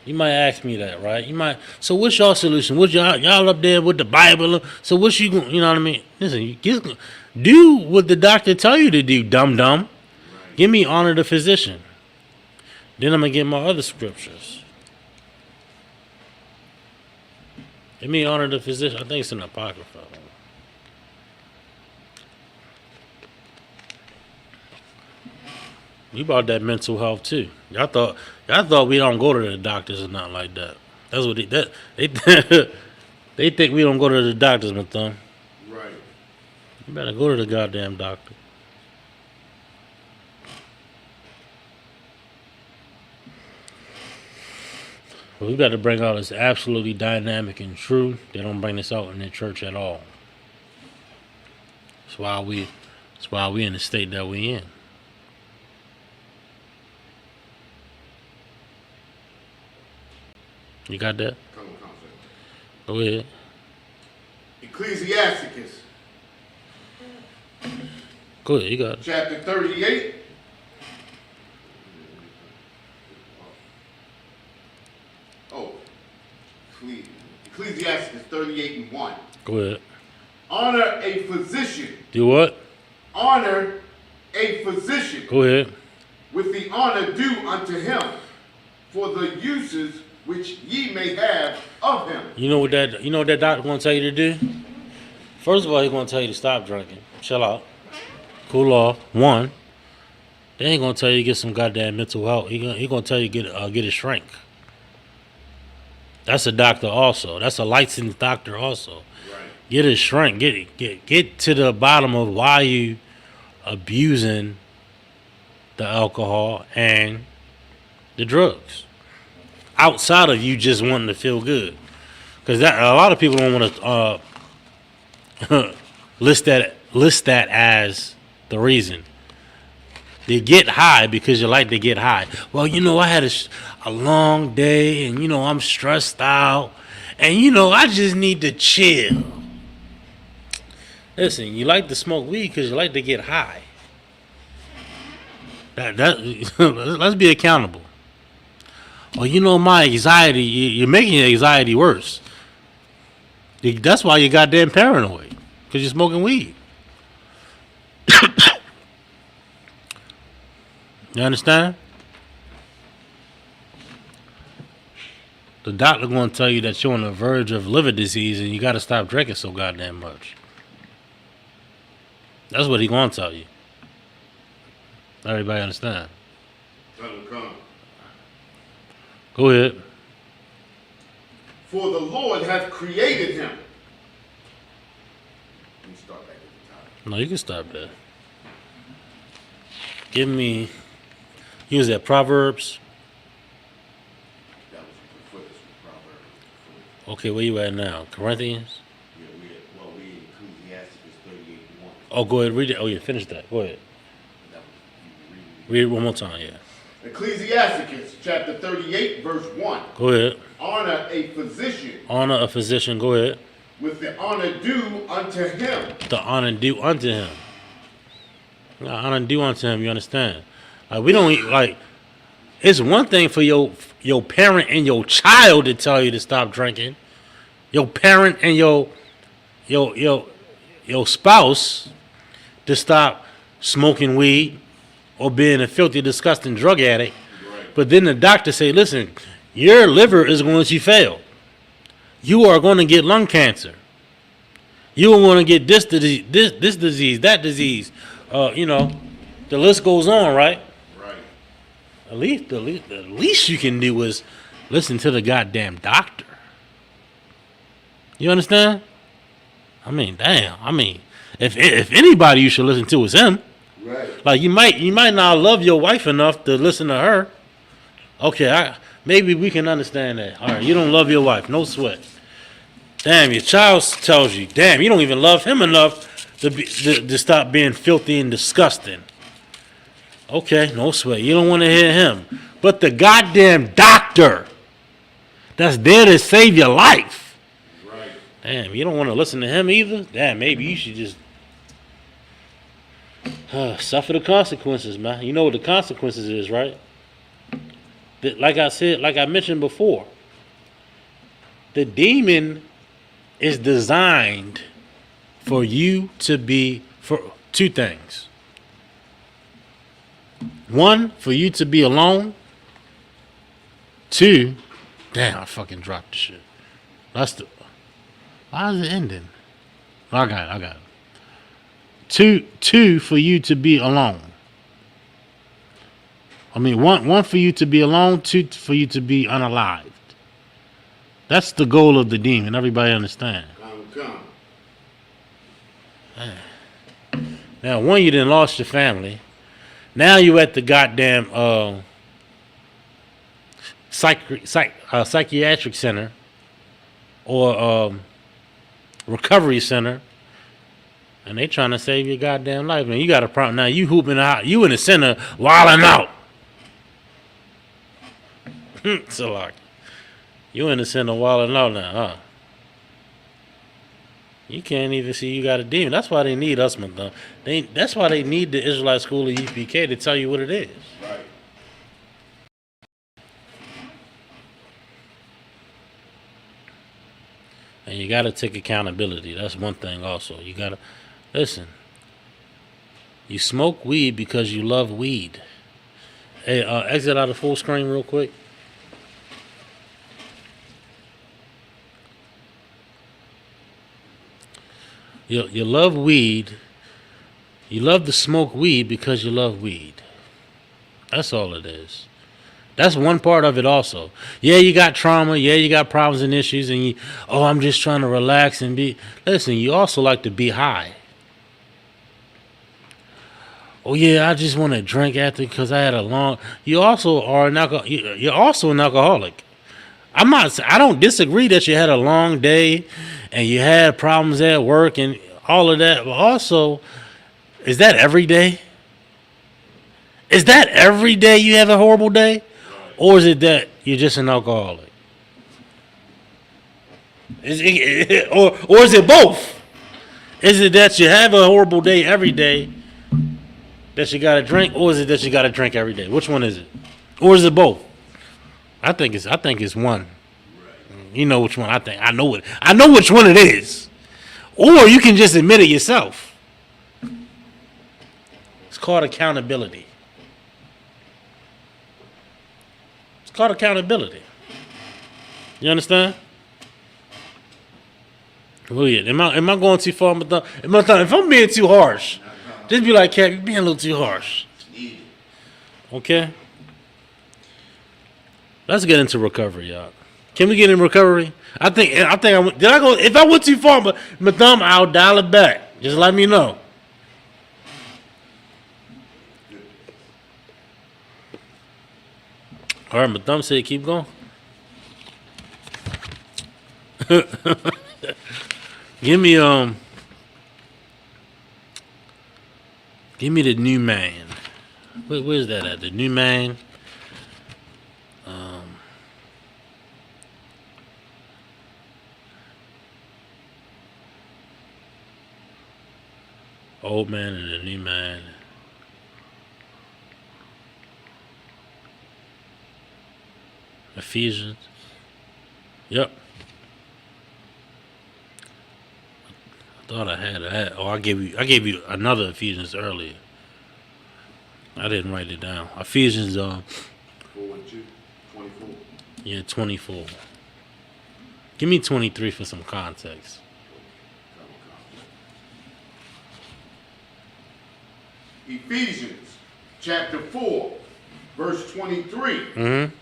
You might ask me that, right? So what's your solution? What's y'all up there with the Bible? So what's you going, you know what I mean? Listen, do what the doctor tell you to do, dum. Right. Give me honor the physician. Then I'm going to get my other scriptures. Give me honor the physician. I think it's in the Apocrypha. You about that mental health too. Y'all thought we don't go to the doctors or nothing like that. That's what they think we don't go to the doctors, my thumb. Right. You better go to the goddamn doctor. Well, we got to bring out this absolutely dynamic and true. They don't bring this out in the church at all. That's why we in the state that we in. You got that? Come on. Go ahead. Ecclesiasticus. Go ahead, you got it. Chapter 38. Oh. Ecclesiasticus 38 and 1. Go ahead. Honor a physician. Do what? Honor a physician. Go ahead. With the honor due unto him for the uses which ye may have of him. You know what that doctor gonna tell you to do? First of all, he's gonna tell you to stop drinking. Chill out. Cool off. One. Then he's gonna tell you to get some goddamn mental health. He gonna tell you get a shrink. That's a doctor also. That's a licensed doctor also. Right. Get a shrink. Get to the bottom of why you abusing the alcohol and the drugs. Outside of you just wanting to feel good, because that a lot of people don't want to list that as the reason. They get high because you like to get high. Well, I had a long day, and I'm stressed out, and I just need to chill. Listen, you like to smoke weed because you like to get high. Let's be accountable. Well, my anxiety, you're making your anxiety worse. That's why you're goddamn paranoid, because you're smoking weed. You understand? The doctor going to tell you that you're on the verge of liver disease and you got to stop drinking so goddamn much. That's what he going to tell you. Everybody understand? Let him come. Go ahead. For the Lord hath created him. Let me start back at the top. No, you can stop there. Give me. Use that Proverbs. That was before this was Proverbs. Okay, where you at now? Corinthians? Yeah, we in Ecclesiasticus 38:1. Oh, go ahead, read it. Oh, yeah, finish that. Go ahead. That was, you Read it one more time, yeah. Ecclesiasticus chapter 38, verse 1. Go ahead. Honor a physician Honor a physician. Go ahead. with the honor due unto him. The honor due unto him. The honor due unto him, you understand? Like, we don't, like, it's one thing for your parent and your child to tell you to stop drinking. Your parent and your spouse to stop smoking weed or being a filthy, disgusting drug addict. But then the doctor say, listen, your liver is going to fail. You are going to get lung cancer. You are going to get this disease, this disease, that disease. The list goes on, right? Right. The least you can do is listen to the goddamn doctor. You understand? I mean, damn. I mean, if anybody you should listen to is him. Right. Like you might not love your wife enough to listen to her. Okay, maybe we can understand that. All right, you don't love your wife, no sweat. Damn, your child tells you, damn, you don't even love him enough to stop being filthy and disgusting. Okay, no sweat. You don't want to hear him. But the goddamn doctor that's there to save your life. Right. Damn, you don't want to listen to him either? Damn, maybe you should just suffer the consequences, man. You know what the consequences is, right? Like I said, like I mentioned before, the demon is designed for you to be for two things. One, for you to be alone. Two, damn, I fucking dropped the shit. Why is it ending? I got it. Two, for you to be alone. I mean, one for you to be alone, two for you to be unalived. That's the goal of the demon. Everybody understand? Come. Now, one, you done lost your family. Now you at the goddamn psychiatric center or recovery center, and they trying to save your goddamn life. Man, you got a problem now. You hooping out. You in the center wilding out. So like, you in the center wilding out now, huh? You can't even see you got a demon. That's why they need us, man. That's why they need the Israelite School of UPK to tell you what it is. Right. And you got to take accountability. That's one thing also. You got to, listen, you smoke weed because you love weed. Hey, exit out of full screen real quick. You love weed. You love to smoke weed because you love weed. That's all it is. That's one part of it also. Yeah, you got trauma. Yeah, you got problems and issues. And I'm just trying to relax and be. Listen, you also like to be high. Oh, yeah, I just want to drink after because I had a long. You also are you're also an alcoholic. I don't disagree that you had a long day and you had problems at work and all of that. But also, is that every day? Is that every day you have a horrible day? Or is it that you're just an alcoholic? Or is it both? Is it that you have a horrible day every day that you got to drink? Or is it that you got to drink every day? Which one is it? Or is it both? I think it's one. You know which one I think. I know which one it is. Or you can just admit it yourself. It's called accountability. It's called accountability. You understand? Oh yeah. Am I going too far? If I'm being too harsh, just be like, Cap, you're being a little too harsh. Okay? Let's get into recovery, y'all. Can we get in recovery? Did I go? If I went too far, but my thumb, I'll dial it back. Just let me know. All right, my thumb said keep going. Give me the new man. Where's that at? The new man. Old man and the new man. Ephesians. Yep. I thought I had that. Oh, I gave you another Ephesians earlier. I didn't write it down. Ephesians 4:24. Yeah, 24. Give me 23 for some context. Ephesians chapter 4, verse 23. Mm-hmm.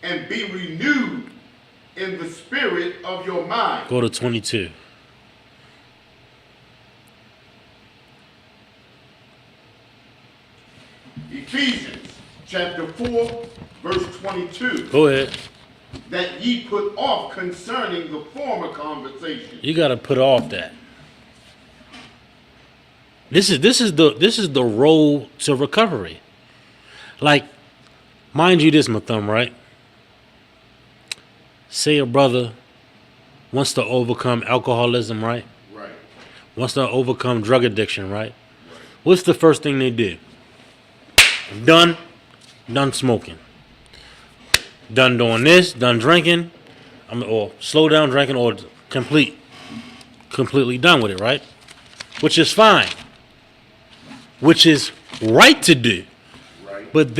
And be renewed in the spirit of your mind. Go to 22. Ephesians chapter 4, verse 22. Go ahead. That ye put off concerning the former conversation. You got to put off that. This is the road to recovery. Like, mind you, this, my thumb, right? Say a brother wants to overcome alcoholism, right? Right. Wants to overcome drug addiction, right? What's the first thing they do? Done smoking. Done doing this, done drinking, or slow down drinking, or completely done with it, right? Which is fine. Which is right to do. Right. But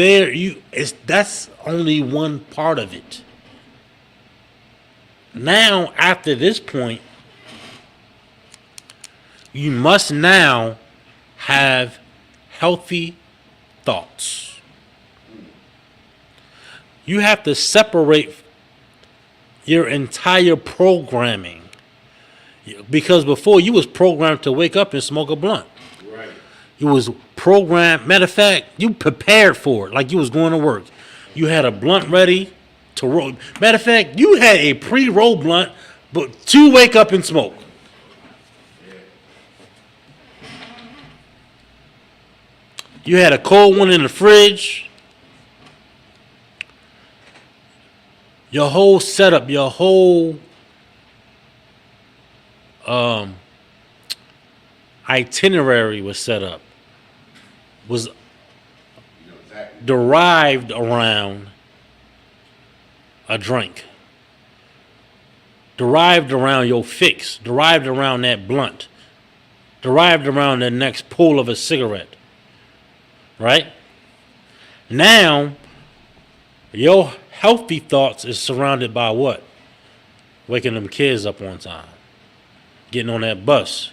that's only one part of it. Now, after this point, you must now have healthy thoughts. You have to separate your entire programming. Because before, you was programmed to wake up and smoke a blunt. Right. You was programmed. Matter of fact, you prepared for it like you was going to work. You had a blunt ready to roll. Matter of fact, you had a pre-roll blunt, but to wake up and smoke. You had a cold one in the fridge. Your whole setup, your whole itinerary was set up, was derived around a drink, derived around your fix, derived around that blunt, derived around the next pull of a cigarette, right? Now, your healthy thoughts is surrounded by what? Waking them kids up on time, getting on that bus,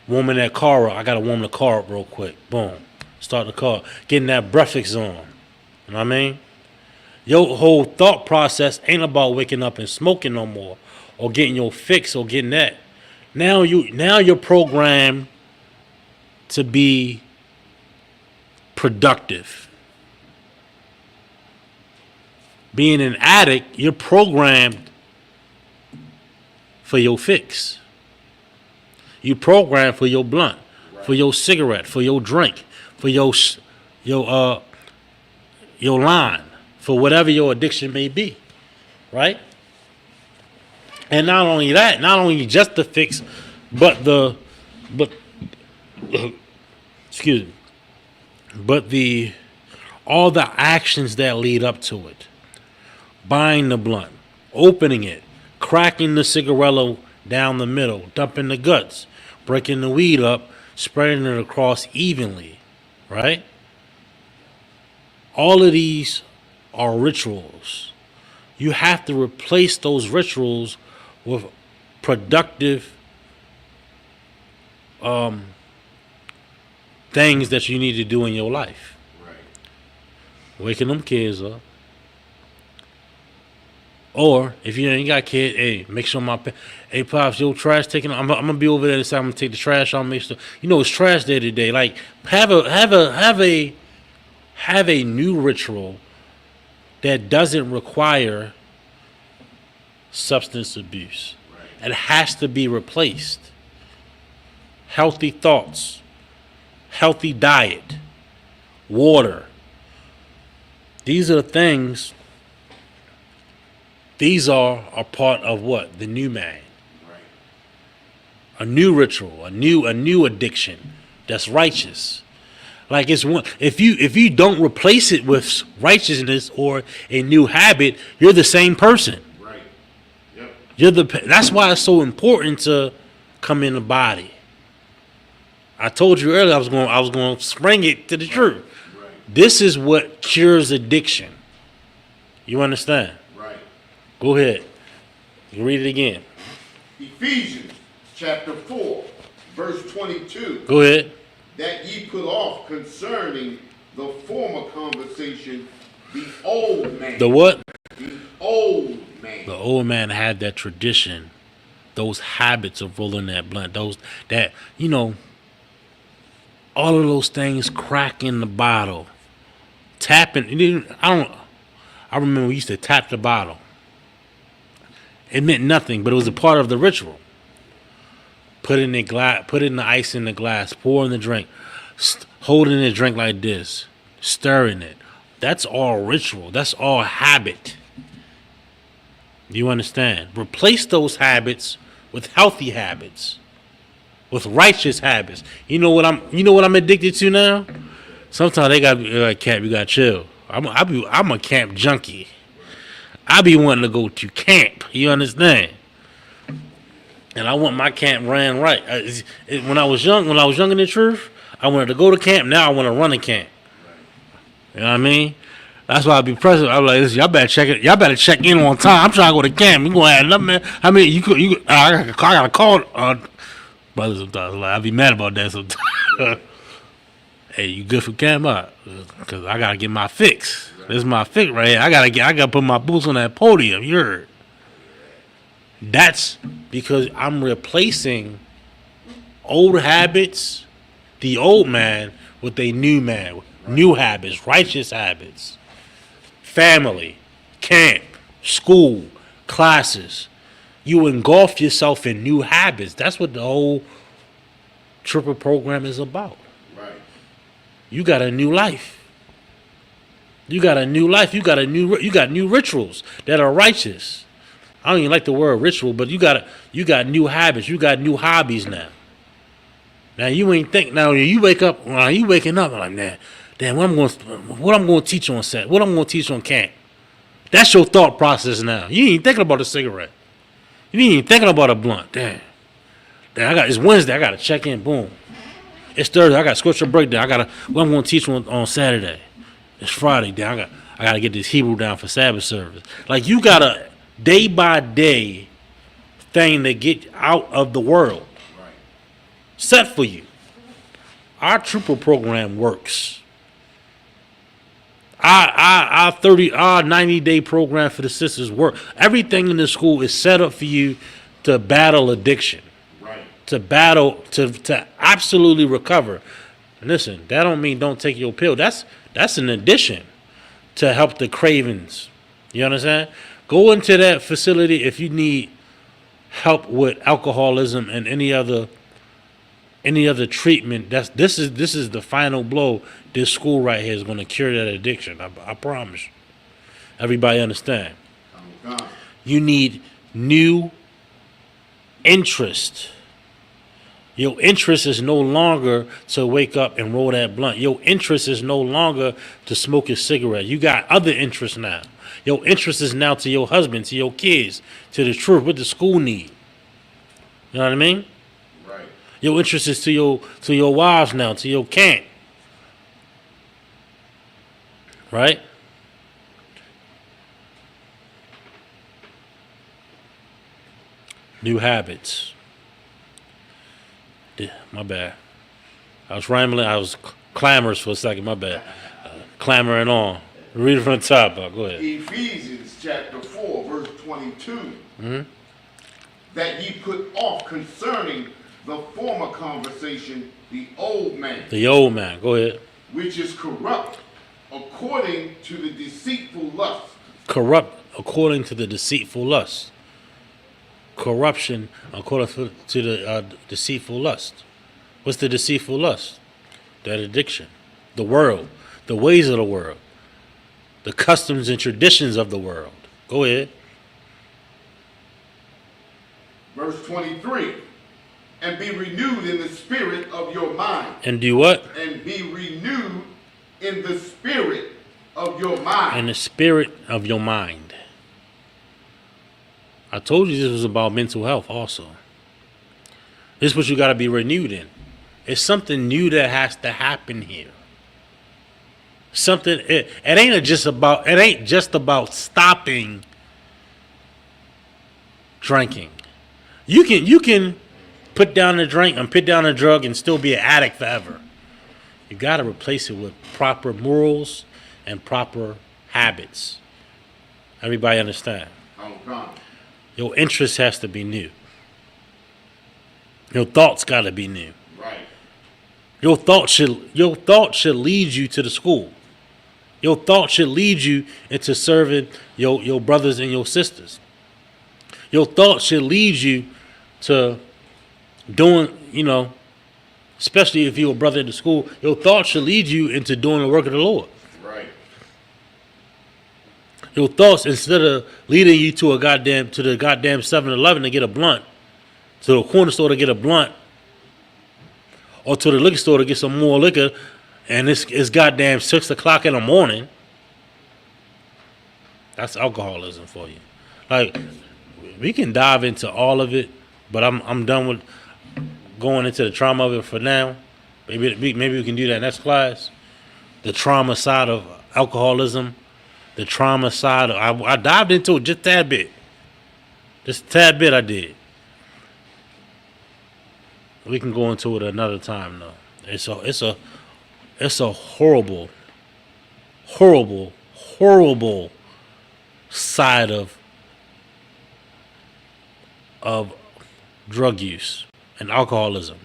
warming that car up. I gotta warm the car up real quick. Boom. Start the car. Getting that breakfast on. You know what I mean? Your whole thought process ain't about waking up and smoking no more, or getting your fix, or getting that. Now you're programmed to be productive. Being an addict, you're programmed for your fix. You programmed for your blunt, for your cigarette, for your drink, for your line, for whatever your addiction may be, right? And not only that, not only just the fix, but all the actions that lead up to it. Buying the blunt, opening it, cracking the cigarello down the middle, dumping the guts, breaking the weed up, spreading it across evenly, right? All of these are rituals. You have to replace those rituals with productive things that you need to do in your life. Right. Waking them kids up, Or if you ain't got kids, hey, make sure hey pops, your trash taking. I'm gonna be over there this time. I'm gonna take the trash out. Make sure it's trash day today. Like have a new ritual that doesn't require substance abuse. It has to be replaced. Healthy thoughts, healthy diet, water. These are the things. These are a part of what? The new man. A new ritual, a new addiction that's righteous. Like it's one. If you don't replace it with righteousness or a new habit, you're the same person. Right. Yep. That's why it's so important to come in the body. I told you earlier I was going to spring it to the truth. Right. This is what cures addiction. You understand? Right. Go ahead. You read it again. Ephesians chapter 4, verse 22. Go ahead. That ye put off concerning the former conversation the old man. The what? The old man. The old man had that tradition, those habits of rolling that blunt, all of those things, cracking the bottle, tapping. I remember we used to tap the bottle. It meant nothing, but it was a part of the ritual. Put in the ice in the glass, pour in the drink, holding the drink like this, stirring it. That's all ritual. That's all habit. You understand? Replace those habits with healthy habits, with righteous habits. You know what I'm addicted to now? Sometimes they gotta be like, camp, you gotta chill. I'm a camp junkie. I be wanting to go to camp. You understand? And I want my camp ran right. When I was young in the truth, I wanted to go to camp. Now I want to run a camp. You know what I mean? That's why I be present. I'm like, listen, y'all better check it. Y'all better check in on time. I'm trying to go to camp. You gonna have enough, man? I mean, I gotta call brother sometimes. Like, I be mad about that sometimes. Hey, you good for camp up? Cause I gotta get my fix. This is my fix right here. I gotta put my boots on that podium. You heard? That's because I'm replacing old habits, the old man, with a new man, new habits, righteous habits, family, camp, school, classes. You engulf yourself in new habits. That's what the whole triple program is about. Right. You got a new life. You got a new life. You got new rituals that are righteous. I don't even like the word ritual, but you got new habits. You got new hobbies now. Now you ain't think. Now you wake up. You waking up like, man, damn. What I'm going to teach on set? What I'm going to teach on camp? That's your thought process now. You ain't thinking about a cigarette. You ain't even thinking about a blunt. Damn. It's Wednesday. I got to check in. Boom. It's Thursday. I got scripture breakdown. What I'm going to teach on Saturday. It's Friday. Damn. I got to get this Hebrew down for Sabbath service. Like you gotta. Day by day thing to get out of the world. Right. Set for you. Our trooper program works. Our 90-day program for the sisters work. Everything in the school is set up for you to battle addiction. Right. To absolutely recover. Listen, that don't mean don't take your pill. That's an addition to help the cravings. You understand? Go into that facility if you need help with alcoholism and any other treatment. This is the final blow. This school right here is going to cure that addiction. I promise you. Everybody understand? You need new interest. Your interest is no longer to wake up and roll that blunt. Your interest is no longer to smoke a cigarette. You got other interests now. Your interest is now to your husband, to your kids, to the truth, what the school need. You know what I mean? Right. Your interest is to your wives now, to your camp. Right? New habits. My bad. I was rambling. I was clamorous for a second. My bad. Clamoring on. Read it from the top. Go ahead. Ephesians chapter 4, verse 22. That ye put off concerning the former conversation the old man, The old man. Go ahead. which is corrupt according to the deceitful lust. Corrupt according to the deceitful lust. Corruption according to the deceitful lust. What's the deceitful lust? That addiction. The world. The ways of the world. The customs and traditions of the world. Go ahead. Verse 23. And be renewed in the spirit of your mind. And do what? And be renewed in the spirit of your mind. In the spirit of your mind. I told you this was about mental health also. This is what you got to be renewed in. It's something new that has to happen here. Something it ain't just about stopping drinking. You can put down the drink and put down the drug and still be an addict forever. You got to replace it with proper morals and proper habits. Everybody understand? Your interest has to be new. Your thoughts got to be new. Right. Your thoughts should lead you to the school. Your thoughts should lead you into serving your brothers and your sisters. Your thoughts should lead you to doing, especially if you're a brother in the school, your thoughts should lead you into doing the work of the Lord. Right. Your thoughts, instead of leading you to the goddamn 7-Eleven to get a blunt, to the corner store to get a blunt, or to the liquor store to get some more liquor, and it's goddamn 6 o'clock in the morning. That's alcoholism for you. Like, we can dive into all of it, but I'm done with going into the trauma of it for now. Maybe we can do that next class. The trauma side of alcoholism, the trauma side of I dived into it just a tad bit. Just a tad bit I did. We can go into it another time though. It's a horrible side of drug use and alcoholism.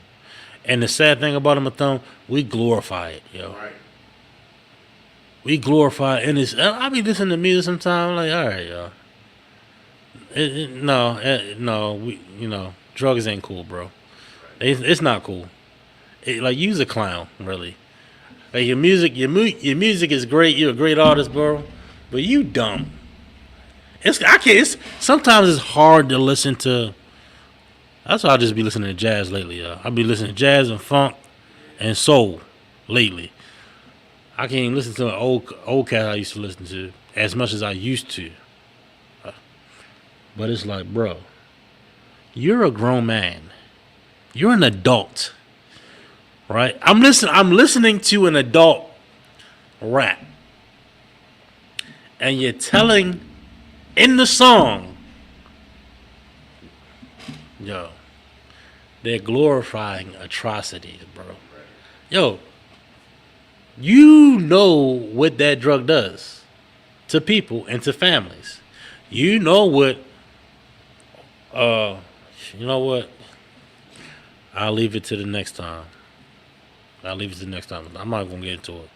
And the sad thing about it, Mathon, we glorify it, yo. Right. We glorify it, and I be listening to music sometimes, like, all right, yo. Drugs ain't cool, bro. It's not cool. Like, you's a clown, really. Like, your music is great. You're a great artist, bro. But you dumb. Sometimes it's hard to listen to. That's why I just be listening to jazz lately, yo. I be listening to jazz and funk and soul lately. I can't even listen to an old cat I used to listen to as much as I used to. But it's like, bro, you're a grown man. You're an adult, right? I'm listening to an adult rap, and you're telling in the song, yo, they're glorifying atrocities, bro. Yo, you know what that drug does to people and to families. You know what. You know what? I'll leave it to the next time. I'm not gonna get into it.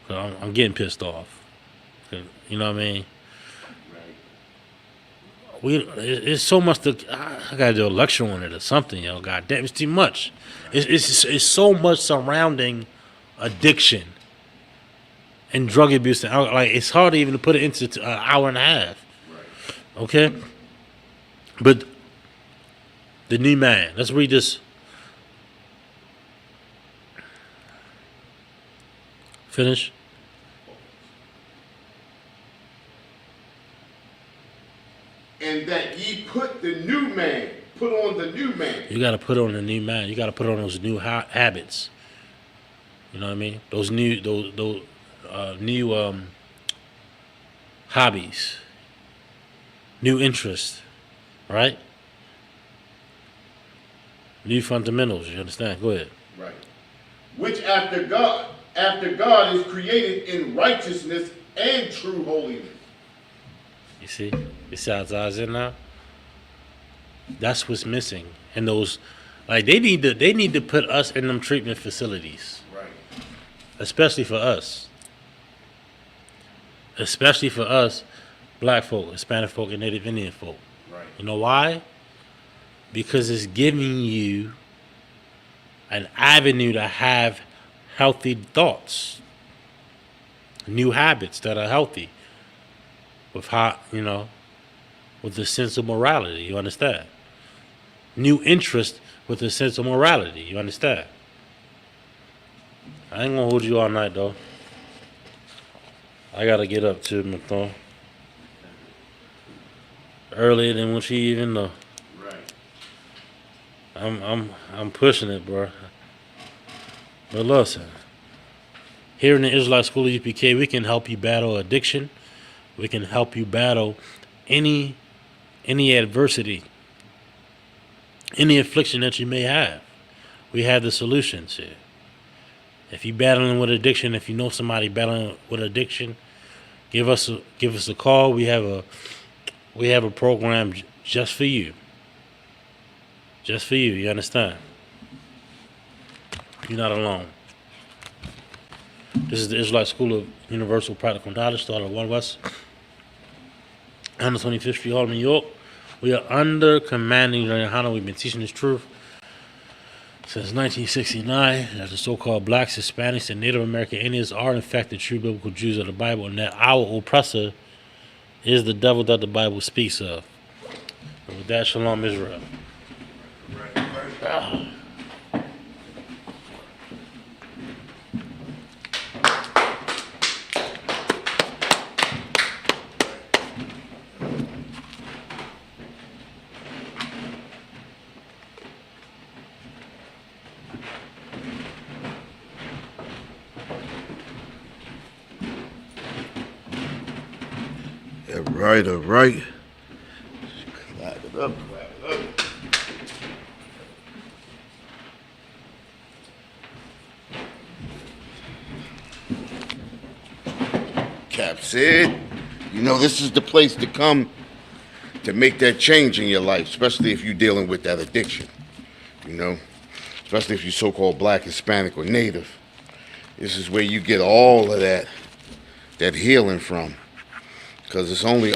I'm getting pissed off. You know what I mean? It's so much I gotta do a lecture on it or something, yo. God damn, it's too much. It's so much surrounding addiction and drug abuse and alcohol. Like, it's hard even to put it into an hour and a half. Right. Okay? But the new man. Let's read this. Finish. And that ye put the new man, put on the new man. You got to put on the new man. You got to put on those new habits. You know what I mean? Those new hobbies, new interests, right? New fundamentals. You understand? Go ahead. Right. Which after God is created in righteousness and true holiness. You see? You see how it's in now? That's what's missing. And those, like, they need to put us in them treatment facilities. Right. Especially for us. Especially for us, black folk, Hispanic folk, and Native Indian folk. Right. You know why? Because it's giving you an avenue to have healthy thoughts, new habits that are healthy, with with a sense of morality. You understand? New interest with a sense of morality. You understand? I ain't gonna hold you all night though. I gotta get up too, McThorne. Earlier than what you even know. Right. I'm pushing it, bro. But listen, here in the Israelite School of UPK, we can help you battle addiction. We can help you battle any adversity, any affliction that you may have. We have the solutions here. If you're battling with addiction, if you know somebody battling with addiction, give us a call. We have a program just for you. Just for you. You understand? You're not alone. This is the Israelite School of Universal Practical Knowledge, started at 1 West 125th Street, Harlem, New York. We are under commanding General Hana. We've been teaching this truth since 1969 that the so-called blacks, Hispanics, and Native American Indians are in fact the true biblical Jews of the Bible, and that our oppressor is the devil that the Bible speaks of. And with that, Shalom Israel. All right. Clap it up. Cap said, this is the place to come to make that change in your life, especially if you're dealing with that addiction, especially if you're so-called black, Hispanic, or Native. This is where you get all of that healing from. Because it's only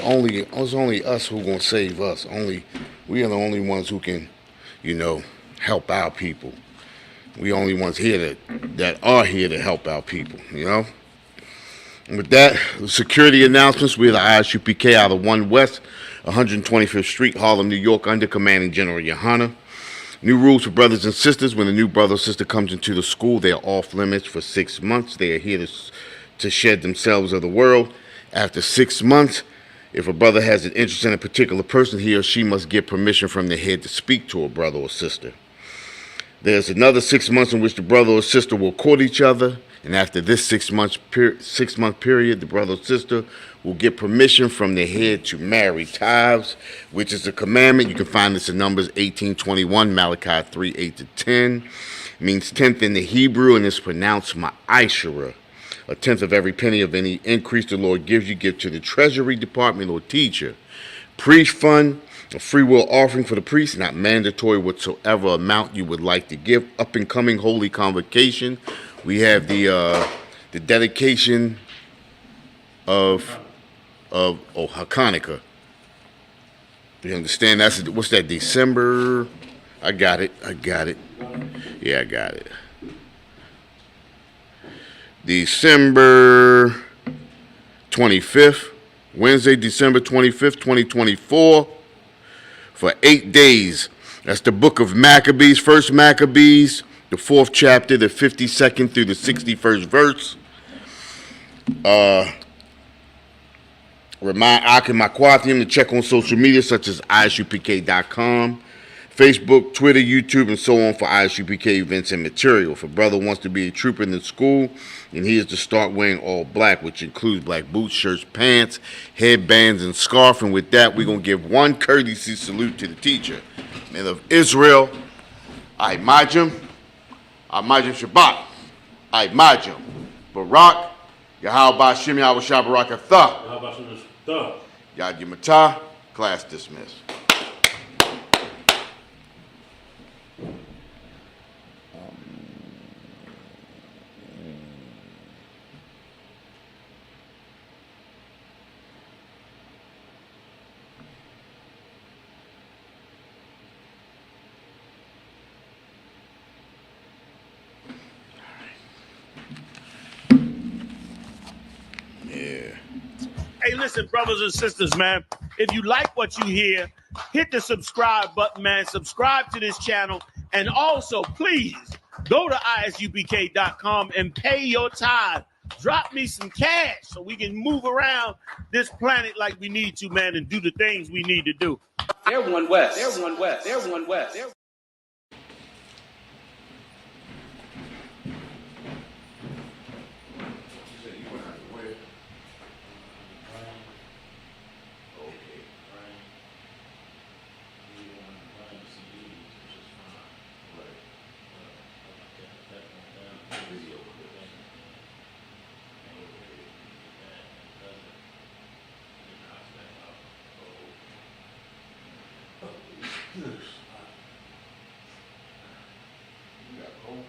us who gonna save us. We are the only ones who can, help our people. We only ones here that are here to help our people. And with that, security announcements. We are the ISUPK out of 1 West, 125th Street, Harlem, New York, under commanding General Yohana. New rules for brothers and sisters. When a new brother or sister comes into the school, they are off limits for 6 months. They are here to shed themselves of the world. After 6 months, if a brother has an interest in a particular person, he or she must get permission from the head to speak to a brother or sister. There's another 6 months in which the brother or sister will court each other, and after this 6 month period, the brother or sister will get permission from the head to marry. Tithes, which is a commandment. You can find this in Numbers 18:21, Malachi 3:8-10. It means tenth in the Hebrew, and it's pronounced ma'ashara. A tenth of every penny of any increase the Lord gives you, give to the treasury department or teacher. Priest fund, a free will offering for the priest, not mandatory whatsoever amount you would like to give. Up and coming holy convocation. We have the dedication of Hanukkah. You understand? What's that? December? I got it. Yeah, I got it. December 25th, Wednesday, December 25th, 2024, for 8 days. That's the book of Maccabees, First Maccabees, the 4th chapter, the 52nd through the 61st verse. Remind Akim Makwathiam to check on social media such as ISUPK.com, Facebook, Twitter, YouTube, and so on for ISUPK events and material. If a brother wants to be a trooper in the school, and he is to start wearing all black, which includes black boots, shirts, pants, headbands, and scarf. And with that, we're going to give one courtesy salute to the teacher. Men of Israel, I Majim Shabbat, I Majim, Barak, Yahweh Shem Yahweh Shabarakatha. How about you, Mr. Yadimata. Class dismissed. Hey, listen, brothers and sisters, man. If you like what you hear, hit the subscribe button, man. Subscribe to this channel. And also, please go to ISUPK.com and pay your tithe. Drop me some cash so we can move around this planet like we need to, man, and do the things we need to do. They're one West. They're one West. They're one West. They're You got cold?